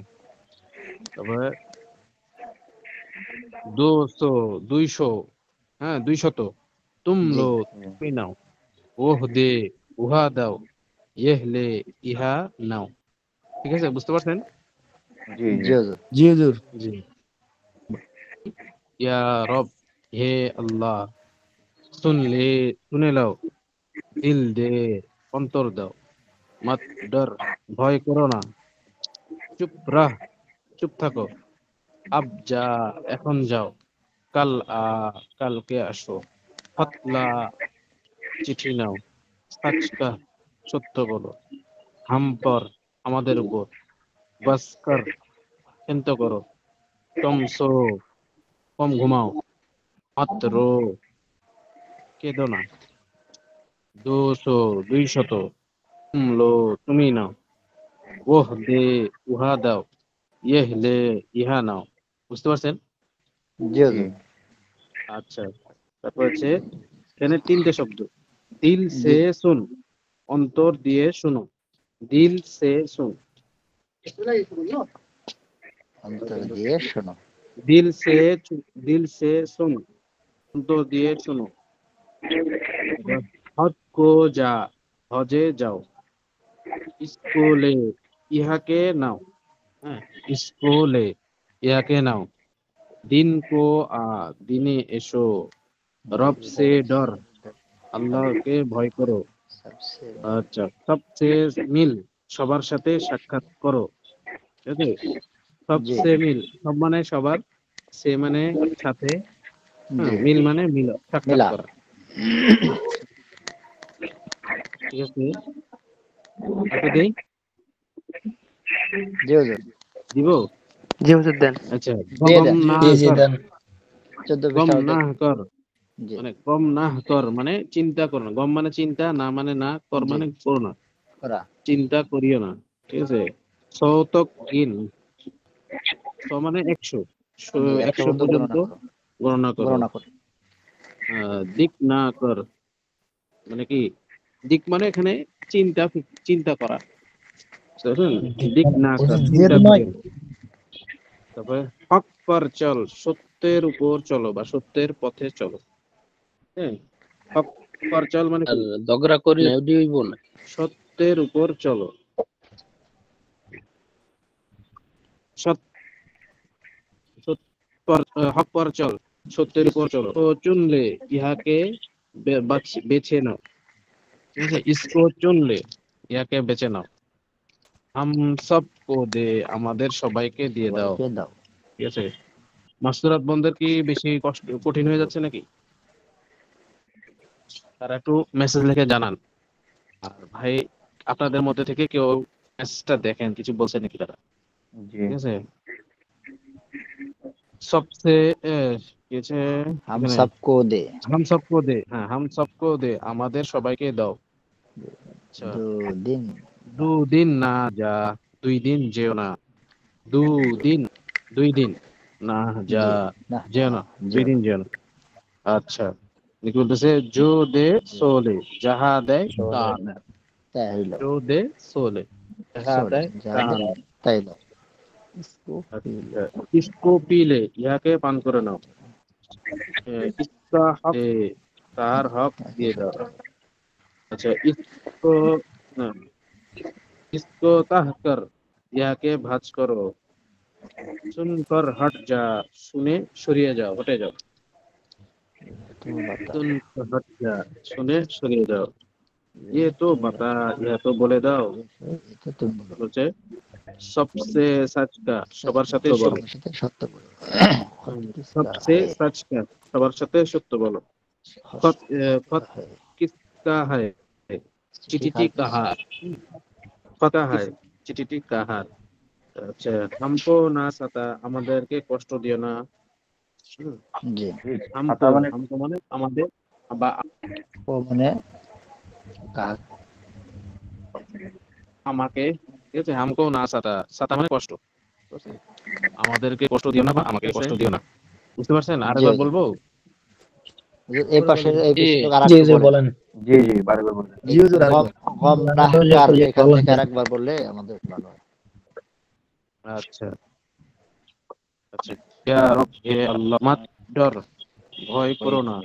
তারপরে 200 200, হ্যাঁ 200, তুম জি লো তুমি নাও, ওহ দে উহা দাও, ইহ লে ইহা নাও। ঠিক আছে, বুঝতে পারছেন? জি জি জি হুজুর। জি হুজুর। জি। ইয়া রব, হে আল্লাহ, শুনে লাও, দিল দে অন্তর দাও, মত ডর ভয় করো না, চুপ রাহ চুপ থাকো, আব যা এখন যাও, কাল কালকে আসো, ফতলা চিঠি নাও, সচ কা সত্য বলো, হাম পর আমাদের উপর, বাস কর ক্ষান্ত করো, কম সো কম ঘুমাও, মত রো কেঁদো না, 200 200, তুম লো তুমি নাও, ওহ দে উহা দাও, ইহ লে ইহা নাও। বুঝতে পারছেন? জি জি হুজুর। আচ্ছা, তারপর হচ্ছে এখানে 3টে শব্দ, দিল জি সে সুন, অন্তর দিয়ে শুনো, দিল সে সুন, অন্তর দিয়ে শোনো। দিল সে দিল সে সুন, অন্তর দিয়ে শুনো। এবার হজ কো যা, হজে যাও, স্কুলে ইহাকে নাও, হ্যাঁ স্কুলে ইহাকে নাও, দিন কো দিনে এসো, রব সে ডর, আল্লাহকে ভয় করো। সবসে আচ্ছা, সবচেয়ে মিল, সবার সাথে সাক্ষাৎ করো। ঠিক আছে, জি সবচেয়ে মিল, সব মানে সবার, সে মানে সাথে, হ্যাঁ জি মিল মানে মিল, সাক্ষাৎ মিলা। করা। ঠিক আছে, তারপর দেই, জি হুজুর। দিব। জি হুজুর দেন। আচ্ছা, দিয়ে গম দেন। না জি জি কর, দেন। 14 গম পৃষ্ঠা না হতে। কর, জি মানে গম না কর মানে চিন্তা করো না, গম মানে চিন্তা, না মানে না, কর জি মানে করো না, করা। চিন্তা করিও না। ঠিক আছে, সৌতক গিন, মানে 100, জি 100 100 পর্যন্ত পর্যন্ত গণনা করো। গণনা করো। গণনা করো। দিক না কর মানে কি, দিক মানে এখানে চিন্তা, চিন্তা করা, বুঝতে পারছেন? দিক না কর, চিন্তা করিও না। তারপরে হক পর চল, সত্যের উপর চলো বা সত্যের পথে চলো। হ্যাঁ, হক পর চল মানে আর কি, ঝগড়া করি না ওডি হইব না। সত্যের উপর চলো, সৎ- হক পর চল, সত্যের উপর চলো, তো চুনলে ইহাকে বেছে নাও। ঠিক আছে, ইসকো চুনলে ইহাকে বেছে নাও, হাম সব কো দে আমাদের সবাইকে দিয়ে দাও। সবাইকে দাও। ঠিক আছে, মাসুরাত বন্ধের কি বেশি কঠিন হয়ে যাচ্ছে নাকি? তারা একটু মেসেজ লিখে জানান। আর ভাই, আপনাদের মধ্যে থেকে কেউ মেসেজটা দেখেন, কিছু বলছে নাকি তারা? জি ঠিক আছে, সবচেয়ে কি আছে হাম এখানে, সবকো দে। হাম সবকো দে, হ্যাঁ হাম সবকো দে আমাদের সবাইকে দাও। আচ্ছা, দুদিন। দুদিন না যা, 2 দিন যেও না, দুদিন 2 দিন না যা, জি না যেও না, জি 2 দিন যেও না। আচ্ছা, দেখি বলতেছে জো দে সোলে, যাহা দেয় তা সোলে দেয়, তাই হইল। জো দে সোলে, যাহা সোলে দেয় যা তা দে দেয়। তাই দাও। ইসকো পিলে। আচ্ছা, ইসকো পিলে ইহাকে পান করে নাও, ইসকা হক দে, তার হক একে দিয়ে দাও। সত্য। আচ্ছা, ইসকো না, ইসকো তাহ কর, ইহাকে ভাঁজ করো, শুনকর হট যা, শুনে সরিয়ে যাও, হটে যাও, তো বাতা। শুনকর হট যা, শুনে সরিয়ে যাও। ইয়ে তো বাতা, ইহা তো বলে দাও। এটা তুমি বলো। বলছে সবসে সচ কা, সবার সাথে বলো। সবার সাথে সত্য বলো। কিসকা সবসে হায়। সচ কা, সবার সাথে সত্য বলো। খত খত হায়। কিসকা হায়, চিঠি চিঠিটি কার কাছে? কাহার, কথা হায়, চিঠিটি কাহার। আচ্ছা, হামকো না সাতা, আমাদেরকে কষ্ট দিও না। হুম, জি। ছাতা হামকো, মানে হামকো মানে আমাদের, বা ও মানে কাক। আমাকে। ঠিক আছে, হামকো না সাতা, সাতা মানে কষ্ট, ঠিক আছে? আমাদেরকে কষ্ট দিও না বা আমাকে কষ্ট দিও না। বুঝতে পারছেন? জি আরেকবার হুজুর। বলবো? হুজুর, এই পাশে এই জি পৃষ্ঠা আর জি একটু জি পড়েন। বলেন। জি জি বারবার বলবেন। এই গম গম নাহকার এখান থেকে আরেকবার বললে আমাদের ভালো হয়। আচ্ছা, আচ্ছা, ইয়া রব হে আল্লাহ, মাত ডর, ভয় করো না,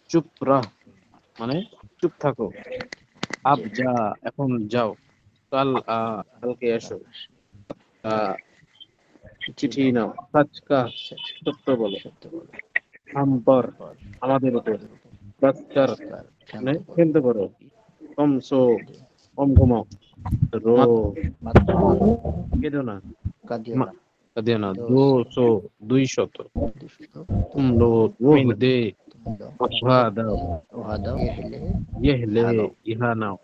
চুপ রাহ মানে চুপ থাকো, আব যা এখন যাও, কাল কালকে এসো, আহ, চিঠি নাও, সচ কা সত্য বলো, হাম পর আমাদের উপর, বাস কর মানে ক্ষান্ত করো, কম সো কম ঘুমাও, রো কেঁদো না, কাঁদিও না, 200 200, তুম লো ওহ দে উহা দাও, ইহ লে ইহা নাও,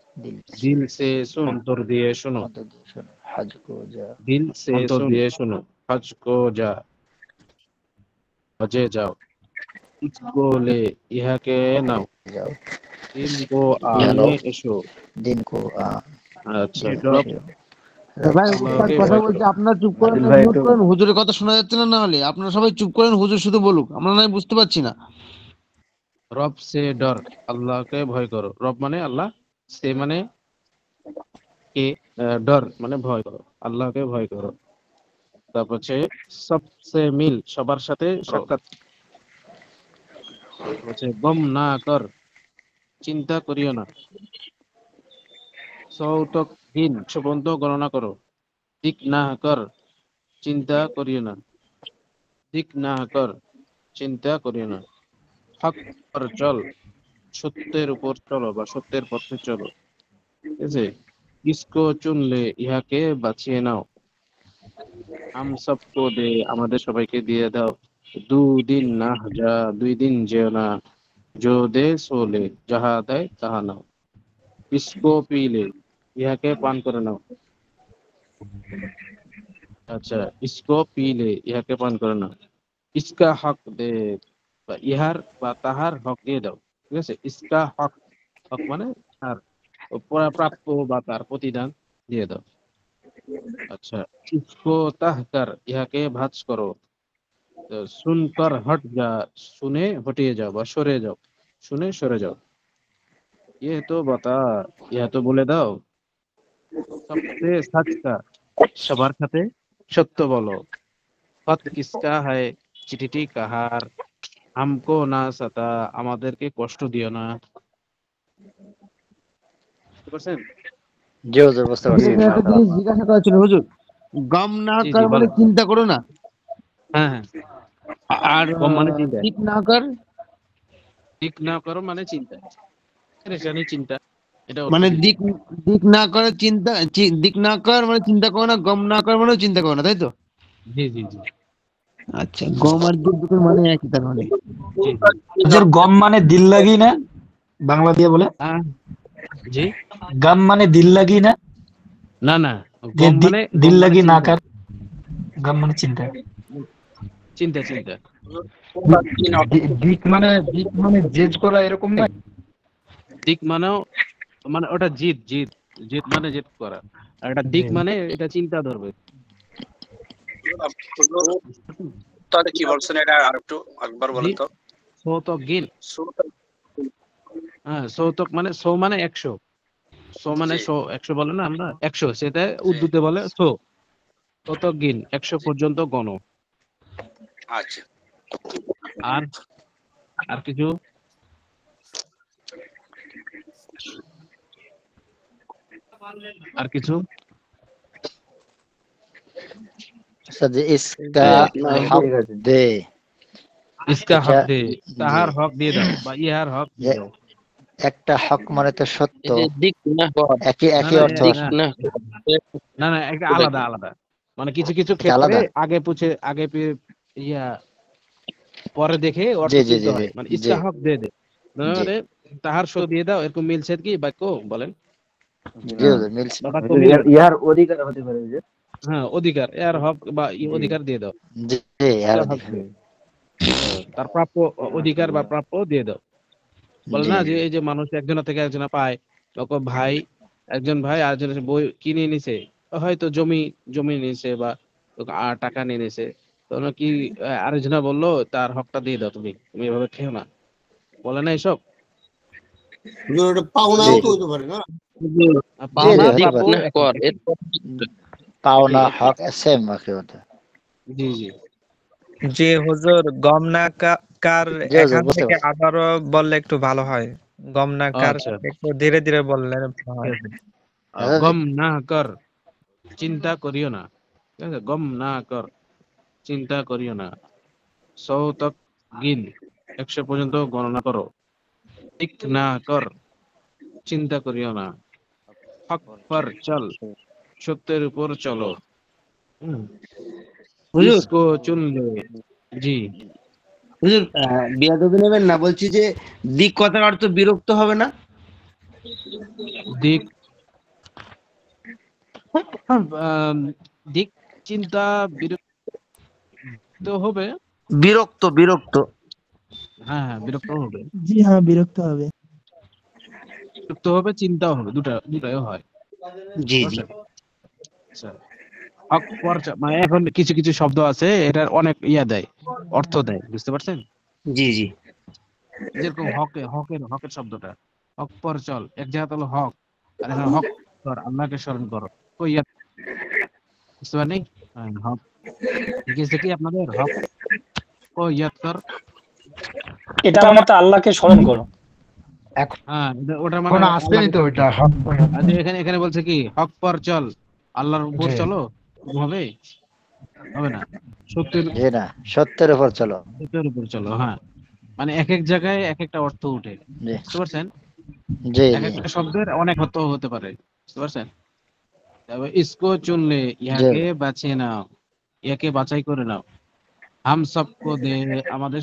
দিল সে শুনো অন্তর দিয়ে শুনো, দিল সে অন্তর দিয়ে শুনো, হজ কো যা হজে যাও, ইসকো লে ইহাকে নাও, দিন কো নিয়ে এসো, আচ্ছা রব ভাই উস্তাদ আল্লাহকে কথা ভয় বলছে, করো। আপনারা চুপ করেন আদিল না, ভাই মিউট একটু করেন, হুজুরের কথা শোনা যাচ্ছে না। না হলে আপনারা সবাই চুপ করেন, হুজুর শুধু বলুক, আমরা নাই বুঝতে পারছি না। রব সে ডর, আল্লাহকে ভয় করো, রব মানে আল্লাহ, সে মানে কে, ডর মানে ভয় করো, আল্লাহকে ভয় করো। তারপর হচ্ছে সবসে মিল, সবার সাথে সাক্ষাৎ, হচ্ছে গম না কর, চিন্তা করিও না, সৌতক দিন 100 পর্যন্ত গণনা করো, দিক না কর, চিন্তা করিও না, দিক না কর, চিন্তা করিও না, হক পর চল, সত্যের উপর চলো বা সত্যের পথে চলো, ঠিক আছে। ইসকো চুনলে ইহাকে বাঁচিয়ে নাও, হাম সবকো দে আমাদের সবাইকে দিয়ে দাও, দুদিন না যা 2 দিন যেও না, জো দে সোলে যাহা দেয় তাহা নাও, ইসকো পিলে ইহাকে পান করে নাও, আচ্ছা ইসকো পিলে ইহাকে পান করে নাও, ইসকা হক দে বা ইহার বা তাহার হক দিয়ে দাও, ঠিক আছে। ইসকা হক, হক মানে তার প্রাপ্য বা তার প্রতিদান দিয়ে দাও। আচ্ছা ইসকো তাহকার ইহাকে ভাঁজ করো, শুনকর হট যা শুনে হটিয়ে যাও বা সরে যাও, শুনে সরে যাও, ইয়ে তো বাতা ইহা তো বলে দাও, সবসে সচ কা সবার সাথে সত্য বলো, খত কিসকা হয় চিঠিটি কাহার, হামকো না সাতা আমাদেরকে কষ্ট দিও না। বুঝতে পারছেন? জি হুজুর, বুঝতে পারছি হুজুর একটা ইনশাআল্লাহ। জিনিস জিজ্ঞাসা করা ছিল হুজুর, গম না জি কর জি মানে বলেন। চিন্তা করো না, হ্যাঁ হ্যাঁ, আর গম মানে চিন্তা, ঠিক না কর ঠিক না করো মানে চিন্তা, পেরেশানি চিন্তা, এটা অর্থ মানে কিন্তু। দিক দিক না করে চিন্তা, দিক না কর মানে চিন্তা করো না, গম না কর মানে চিন্তা করো না, তাই তো? জি জি জি আচ্ছা, গম আর দিক দুটোর মানে একই তার মানে। জি জি। হুজুর গম মানে দিল লাগি না, বাংলা দিয়ে বলে আহ, জি গাম মানে দিল লাগি না, না না, যে গম মানে দিল গম মানে লাগি চিন্তা, নাকার, গাম মানে চিন্তা। চিন্তা চিন্তা। দিক মানে জেজ করা এরকম না। দিক মানেও মানে ওটা জিত জিত, জিত মানে জিত করা, আর এটা দিক মানে এটা চিন্তা ধরবে। তাহলে কি বলছেন এটা আরেকটু একবার বলেন তো। সৌতক গিন, হ্যাঁ সৌতক মানে সৌ মানে 100, সৌ মানে 100 বলে না আমরা, 100 সেটা উর্দুতে বলে সৌ, সৌতক গিন 100 পর্যন্ত গণ। আচ্ছা, আর আর কিছু আর কিছু আচ্ছা, যে ইসকা হক ঠিক আছে। দে, ইসকা হক দে, জি, তাহার হক দিয়ে দাও বা ইহার হক দিয়ে দাও। একটা হক মানে তো সত্য, দিক না কর, একই না একই না অর্থ। দিক না না না, একটা আলাদা আলাদা, মানে কিছু কিছু এটা ক্ষেত্রে আলাদা। আগে পুছে আগে ইয়া পরে দেখে অর্থ জি জি তুলতে জি হয়, জি মানে জি ইসকা হক দে দে, জি মানে তাহার শো দিয়ে দাও, এরকম মিলছে কি বাক্য বলেন, জি হুজুর, মিলছে। বা বাক্য হুজুর, মিলে, ইহার অধিকার হতে পারে যে। হ্যাঁ অধিকার, এর হক বা জি জি অধিকার দিয়ে দাও, জি, আর ইসকা হক অধিকার। দে, তার প্রাপ্য অধিকার বা প্রাপ্য দিয়ে দাও। বলে জি না যে এই যে মানুষ একজনের থেকে একজনা পায়, ওকে ভাই, একজন ভাই আরেকজনের বই কিনে নিছে, হয়তো জমি জমি নিছে বা টাকা নিয়ে নিছে, তখন কি আরেকজনা বললো তার হকটা দিয়ে দাও, তুমি তুমি এভাবে খেও না, বলে না এসব। জি জি পাওনা জি, আর হতে দিক প্রাপ্য পারে। না একই কর, একই, পাওনা একই। হক সেম একই কথা। জি জি। জি হুজুর, কার জি হুজুর এখান বুঝতে থেকে পারছি। আবারও বললে একটু ভালো হয়। কার আচ্ছা একটু ধীরে ধীরে বললে ভালো ঠিক হয়। আছে। হ্যাঁ, গম না কর, চিন্তা করিও না। ঠিক আছে, গম না কর, চিন্তা করিও না। সৌ তক গিন, 100 পর্যন্ত গণনা করো। ঠিক না কর, চিন্তা করিও না। হক পর চল, সত্যের উপর চলো। হুম। হুজুর ইসকো চুন লে। জি। হুজুর বিয়াদবি নেবেন না, বলছি যে দিক কথার অর্থ বিরক্ত হবে না? দিক দিক চিন্তা বিরক্ত হবে। বিরক্ত বিরক্ত। হ্যাঁ হ্যাঁ, বিরক্ত হবে। জি হ্যাঁ, বিরক্ত হবে। বিরক্ত হবে, চিন্তাও হবে, দুটাই হয়। জি জি। বুঝতে পারছেন? আচ্ছা, হক পর মানে এখন কিছু কিছু শব্দ আছে এটার অনেক দেয়, অর্থ দেয়, বুঝতে পারছেন? জি জি। যেরকম হকের শব্দটা, হক পর চল, এক জায়গা হলো হক, আর এখানে হক কর, আল্লাহকে স্মরণ করো। তো বুঝতে পারেনি? হ্যাঁ, হক লিখেছে কি আপনাদের, হক ও ইয়াদ কর। এটা মানে তো আল্লাহকে স্মরণ করো। হ্যাঁ, ওটা মানে এখন আসেনি আল্লাহকে তো স্মরণ ওইটা করো। আর যে এখানে এখানে বলছে কি, হক পর চল, আল্লাহর উপর জি চলো, হবে হবে না, সত্যের জি না, সত্যের উপর চলো। সত্যের উপর চলো। হ্যাঁ, মানে এক এক জায়গায় এক একটা অর্থ উঠে, জি বুঝতে পারছেন? জি এক জি একটা শব্দের অনেক অর্থ হতে পারে, বুঝতে পারছেন? তারপর ইসকো চুনলে, জি ইহাকে বাছিয়ে নাও, ইহাকে বাছাই করে নাও। হাম সবকো দে, আমাদের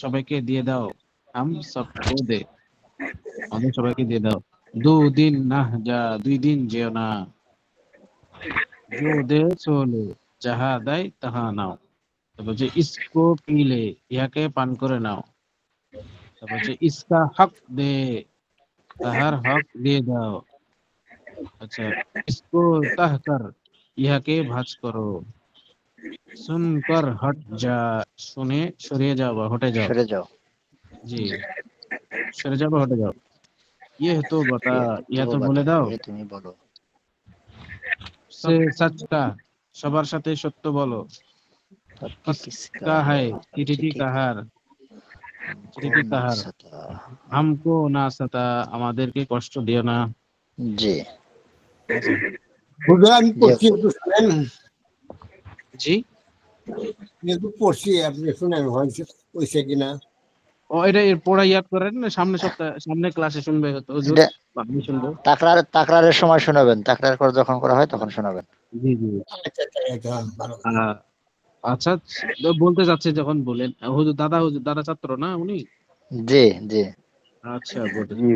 সবাইকে দিয়ে দাও। হাম সবকো দে, আমাদের সবাইকে দিয়ে দাও। দুদিন না যা, 2 দিন যেও না। জো দে সোলে, যাহা দেয় তাহা নাও। তারপর যে ইসকো পিলে, ইহাকে পান করে নাও। তারপর হচ্ছে ইসকা হক দে, তাহার হক দিয়ে দাও। আচ্ছা, ইসকো তাহ কর, ইহাকে ভাঁজ করো। শুনকর হট যা, শুনে সরিয়ে যাও বা হটে যাও। সরে যাও। জি, সরে যাও বা হটে যাও। ইয়ে তো বতা, তো ইয়া তো বলে বাতা, দাও। এ তুমি বলো। সে সচ কা, সবার সাথে সত্য বলো। सबकी किसका কিসকা है হায়, চিঠিটি चिट्ठी কাহার, को চিঠিটি ना কাহার। सता। হামকো না সাতা, আমাদেরকে কষ্ট দিও না। जी ঠিক আছে? হুজুর আমি जी পড়ছি, একটু শুনেন। জি। আমি একটু পড়ছি, আপনি শুনেন হয়েছে কিনা। ও, এটা এর পড়া ইয়াদ করেন না, সামনে ক্লাসে শুনবে হয়তো হুজুর, এটা বা আমি শুনবো। তাকরারের সময় শোনাবেন, তাকরার করে যখন করা হয় তখন শোনাবেন। জি জি। আচ্ছা আচ্ছা, এটা ভালো। আচ্ছা, বলতে যাচ্ছে যখন বলেন। হুজুর দাদা ছাত্র না উনি? জি জি আচ্ছা, বলতে। জি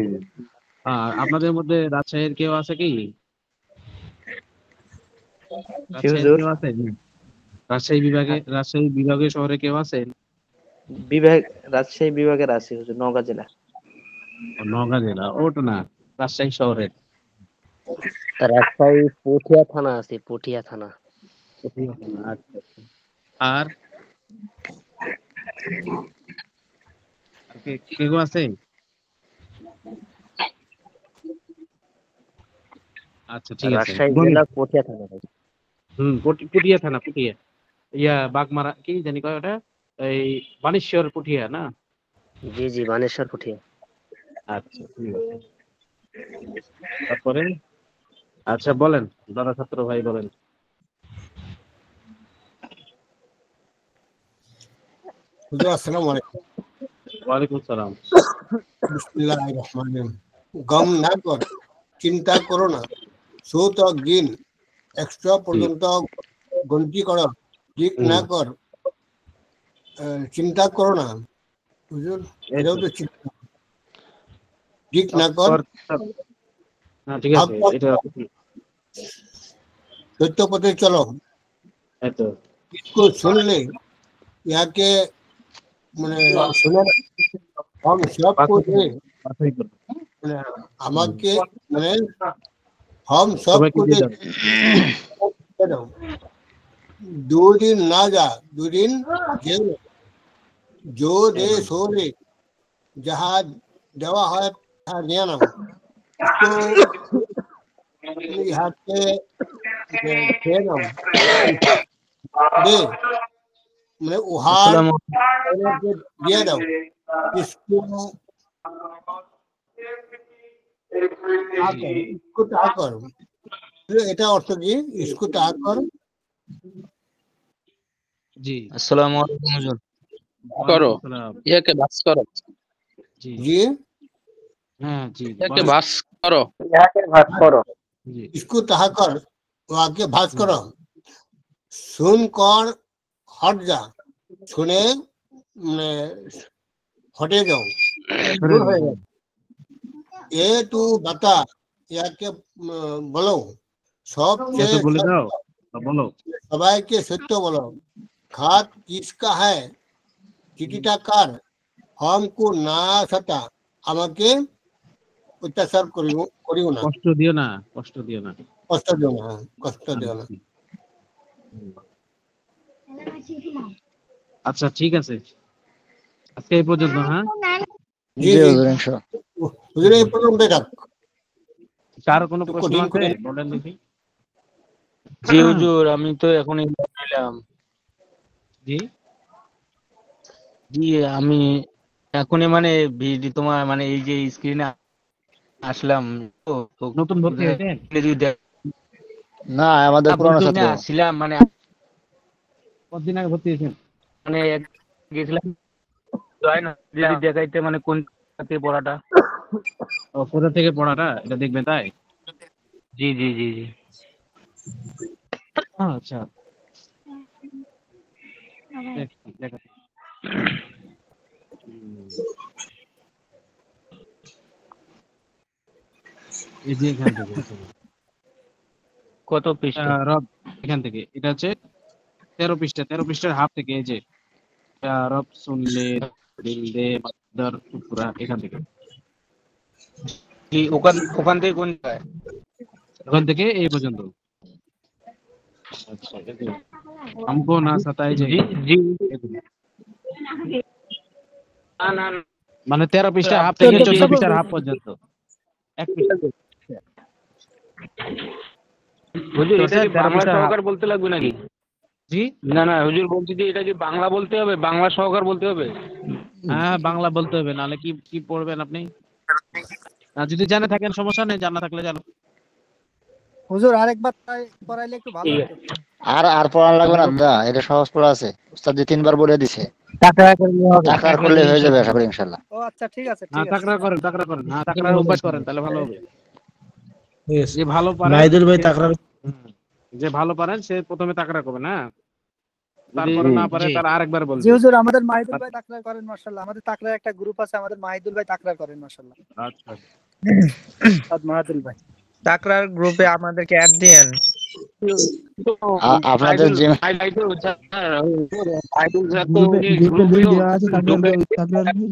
আপনাদের মধ্যে রাজশাহীর কেউ আছে কি? জি রাজশাহীর হুজুর। কেউ আছে? রাজশাহী বিভাগে শহরে কেউ আছেন? বিভাগ, রাজশাহী বিভাগের আছে হুজুর, নওগাঁ জেলা। নওগাঁ জেলা, ওটা না, রাজশাহী শহরের। রাজশাহী পুঠিয়া থানা আছে, পুঠিয়া থানা। আচ্ছা, আর কেউ আছে? আচ্ছা, ঠিক আছে, রাজশাহী বলেন। জেলা পুঠিয়া থানা। পুঠিয়া থানা, পুঠিয়া বাগমারা কি জানি কয় ওটা, এই বানেশ্বর পুঠিয়া না? জি জি, বানেশ্বর পুঠিয়া। আচ্ছা, ঠিক আছে। তারপরে আচ্ছা বলেন, দাদা ছাত্র ভাই বলেন। হুজুর আসসালামু আলাইকুম। ওয়ালাইকুম সালাম। বিসমিল্লাহির রহমানির রহিম। গম না কর, চিন্তা করো না। সুত গিন, 100 পর্যন্ত গণতি করো। ঠিক না কর, চিন্তা করো না। হুজুর এটাও তো চিন্তা, ঠিক না কর, ঠিক আছে, এটা সত্য পথে চলো। শুনলে ইয়াকে মানে শুনে हम सबको दे, মানে আমাকে মানে हम सबको दे দাও। 2 दिन না যা, 2 दिन যেও না। जो दे सो ले, যাহা দেওয়া হয় তা নিয়ে নাও। তো ইহাকে খেয়ে নাও। দে মানে উহার দিয়ে দাও इसको ताकर এটা অর্থ কি इसको ताकर জি আসসালামু আলাইকুম হুজুর। করো ইয়াকে বাস করো। জি হ্যাঁ জি ইয়াকে বাস করো। ইহাকে ভাগ করো। इसको ताकर ওকে ভাস করো सुन कर हट जा শুনে মানে हटे जाओ दूर হয়ে যাও এ তু বাতা ইয়াকে বলো সব এত বলে দাও বলো সবাইকে সত্য বলো খাত কিসকা है চিঠিটা কার हमको না সতা আমাকে অত্যাচার করিও না কষ্ট দিও না কষ্ট দিও না কষ্ট দিও না কষ্ট দিও না আচ্ছা ঠিক আছে আজকে এই পর্যন্ত হ্যাঁ জি হুজুর ইনশাআল্লাহ হুজুর এই পর্যন্ত রাখ কার কোনো প্রশ্ন আছে বলেন দেখি জি হুজুর আমি তো এখনই নিলাম জি জি আমি এখনই মানে ভিডিও তোমার মানে এই যে স্ক্রিনে আসলাম তো নতুন ভর্তি হয়েছেন না আমাদের পুরনো ছাত্র আসলাম মানে কতদিন আগে ভর্তি হয়েছেন মানে গেছিলাম জয়েন দেখাইতে মানে কোন থেকে পড়াটা ও কোথা থেকে পড়াটা এটা দেখবেন তাই জি জি জি জি আচ্ছা দেখা এই যে এখান থেকে কত পৃষ্ঠা রব এখান থেকে এটা হচ্ছে 13 পৃষ্ঠা 13 পৃষ্ঠার হাফ থেকে এই যে রব শুনলে দিল দে মাদার পুরা এখান থেকে কি ওখান থেকে কোন জায়গায় ওখান থেকে এই পর্যন্ত আচ্ছা हमको ना सताए जी जी না মানে 13 পৃষ্ঠা হাফ থেকে 14 পৃষ্ঠার হাফ পর্যন্ত এক পৃষ্ঠা হুজুর এটা কি বাংলা সহকার বলতে লাগবে নাকি জি না না হুজুর বলছি যে এটা কি বাংলা বলতে হবে বাংলা সহকার বলতে হবে হ্যাঁ বাংলা বলতে হবে নালে কি কি পড়বেন আপনি যদি জানা থাকেন সমস্যা নেই জানা থাকলে জানো হুজুর আরেকবার পড়াইলে একটু ভালো হতো আর পড়ানো লাগবে না দাদা এটা সহজ পড়া আছে উস্তাদ জি 3 বার বলে দিয়েছে তাকরার করলে হয়ে যাবে আশা করি ইনশাআল্লাহ ও আচ্ছা ঠিক আছে হ্যাঁ তাকরার করেন হ্যাঁ তাকরার অভ্যাস করেন তাহলে ভালো হবে যে ভালো পারেন মাইদুল ভাই তাকরার যে ভালো পারেন সে প্রথমে তাকরার করবে না তারপরে না পারে তার আরেকবার বলবে জি হুজুর আমাদের মাহিদুল ভাই তাকরার করেন মাশাআল্লাহ আমাদের তাকরার একটা গ্রুপ আছে আমাদের মাহিদুল ভাই তাকরার করেন মাশাআল্লাহ আচ্ছা মাহিদুল ভাই তাকরার গ্রুপে আমাদেরকে অ্যাড দেন আপনাদের যে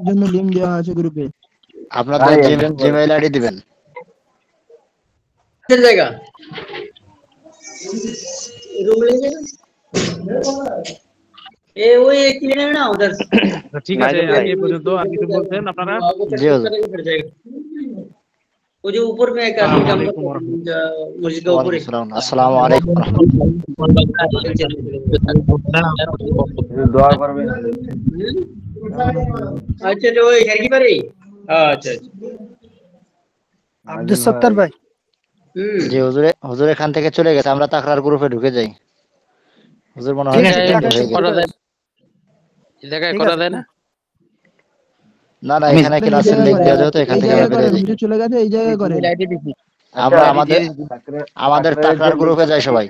জন্য লিংক দেওয়া আছে গ্রুপে আপনাদের জিমেইল আইডি দিবেন জায়গা रूम ले जाएगा ए वो एक क्लीनर ना उधर ঠিক আছে এই পর্যন্ত আর কিছু বলছেন আপনারা জি वो जो ऊपर में एक आदमी काम करता है मस्जिद के ऊपर अस्सलाम वालेकुम দোয়া করবেন अच्छा तो वो घर की पर ही अच्छा আব্দুল সত্তার ভাই জি হুজুর এখান থেকে চলে গেছে আমরা তাকরার গ্রুপে ঢুকে যাই হুজুর মনে হয় জায়গায় করা যায় না না না এখানে ক্লাসের লিংক দেওয়া যায় তো এখান থেকে আমরা বেরিয়ে যাই চলে গেছে এই জায়গায় করে আমরা আমাদের তাকরার গ্রুপে যাই সবাই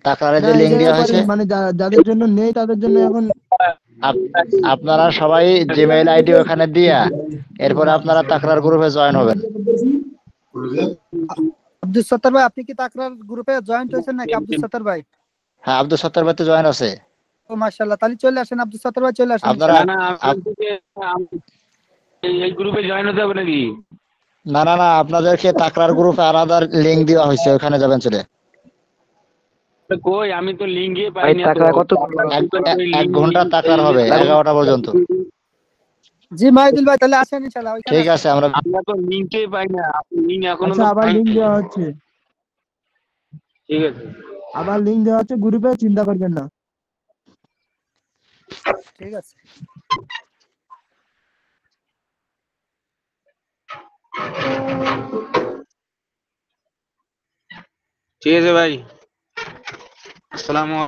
তাকরারে যে লিংক দেওয়া হয়েছে মানে যাদের জন্য নেই তাদের জন্য এখন আপনারা সবাই জিমেইল আইডি ওখানে দিয়া এরপর আপনারা তাকরার গ্রুপে জয়েন হবেন আব্দুল সত্তার ভাই আপনি কি তাকরার গ্রুপে জয়েন্ট হয়েছেন নাকি আব্দুল সত্তার ভাই হ্যাঁ আব্দুল সত্তার ভাই তো জয়েন আছে ও মাশাআল্লাহ তাহলে চলে আসেন আব্দুল সত্তার ভাই চলে আসেন আপনারা এই গ্রুপে জয়েন হতে হবে নাকি না না না আপনাদেরকে তাকরার গ্রুপে আলাদা লিংক দেওয়া হয়েছে ওখানে যাবেন চলে কই আমি তো লিংকই পাইনি কত 1 ঘন্টা তাকরার হবে 11টা পর্যন্ত জি মাহিদুল ভাই তাহলে আসেন ইনশাআল্লাহ ঠিক আছে আমরা তো লিংকই পাই না আপনি লিংক এখনো আবার লিংক দেওয়া হচ্ছে ঠিক আছে আবার লিংক দেওয়া হচ্ছে গ্রুপে চিন্তা করবেন না ঠিক আছে। ঠিক আছে ভাই, আসসালামু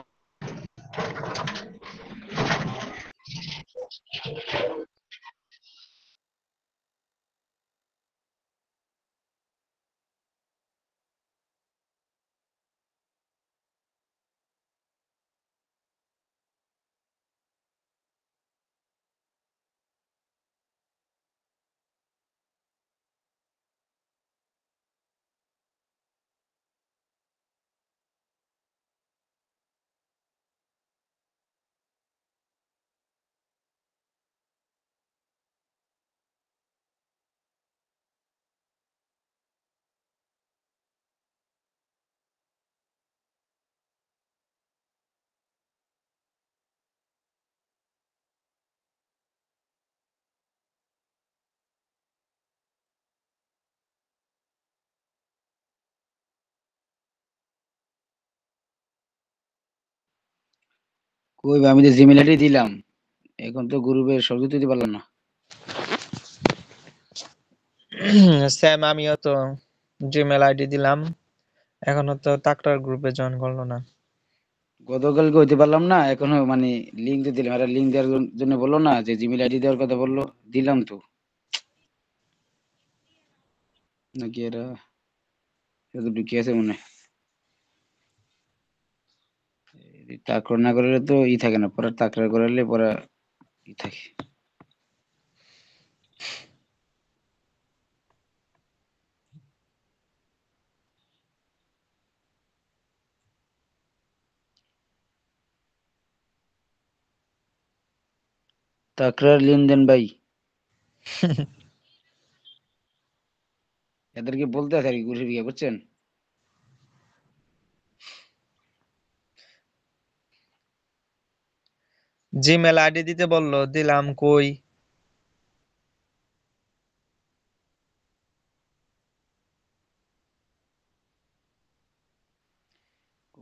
কই ভাই, আমি তো জিমেল আইডি দিলাম, এখন তো গ্রুপের সব দিতে পারলাম না। স্যাম আমিও তো জিমেল আইডি দিলাম, এখনো তো তাকরার গ্রুপে জয়েন করলো না। গতকালকে হইতে পারলাম না, এখনো মানে লিঙ্ক তো দিলাম, একটা লিঙ্ক দেওয়ার জন্য বললো না যে জিমেল আইডি দেওয়ার কথা বললো, দিলাম তো। নাকি এরা শুধু ঢুকে আছে মনে হয়। তাকরার না করলে তো ই থাকে না, পরে তাকরার করলে পরে ই থাকে। তাকরার লেনদেন ভাই, এদেরকে বলতে আছে আর কি গ্রুপে গিয়ে, বুঝছেন? জিমেল আইডি দিতে বললো, দিলাম, কই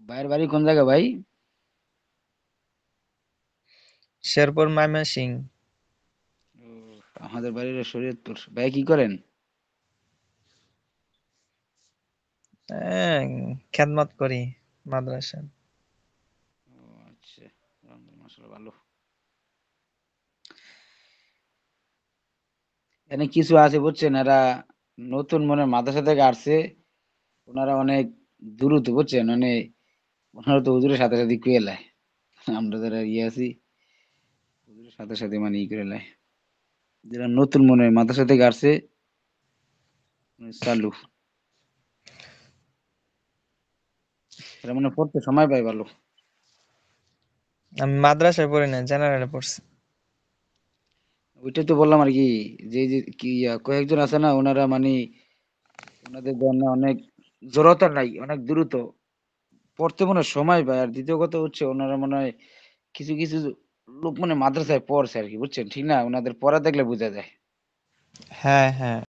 ভাইয়ের বাড়ি কোন জায়গা ভাই? শেরপুর ময়মনসিং। আমাদের বাড়ির শরীয়তপুর। ভাই কি করেন? খেদমত করি মাদ্রাসা। আচ্ছা, মাশাআল্লাহ, ভালো। এখানে কিছু আছে বুঝছেন, এরা নতুন মনে মাদ্রাসা থেকে আসছে, ওনারা অনেক দ্রুত, বুঝছেন, মানে ওনারা তো হুজুরের সাথে সাথে কুয়ে লাই, আমরা যারা ইয়ে আছি হুজুরের সাথে সাথে মানে ই করে লাই। যারা নতুন মনে মাদ্রাসা থেকে আসছে চালু, এরা মনে পড়তে সময় পায় ভালো। আমি মাদ্রাসায় পড়ি না, জেনারেলে পড়ছি। ওইটাই তো বললাম আর কি, যে যে কি কয়েকজন আছে না, ওনারা মানে ওনাদের জন্য অনেক জড়তা নাই, অনেক দ্রুত পড়তে মনে হয় সময় পায়। আর দ্বিতীয় কথা হচ্ছে ওনারা মনে হয় কিছু কিছু লোক মানে মাদ্রাসায় পড়ছে আর কি, বুঝছেন, ঠিক না? ওনাদের পড়া দেখলে বোঝা যায়। হ্যাঁ হ্যাঁ।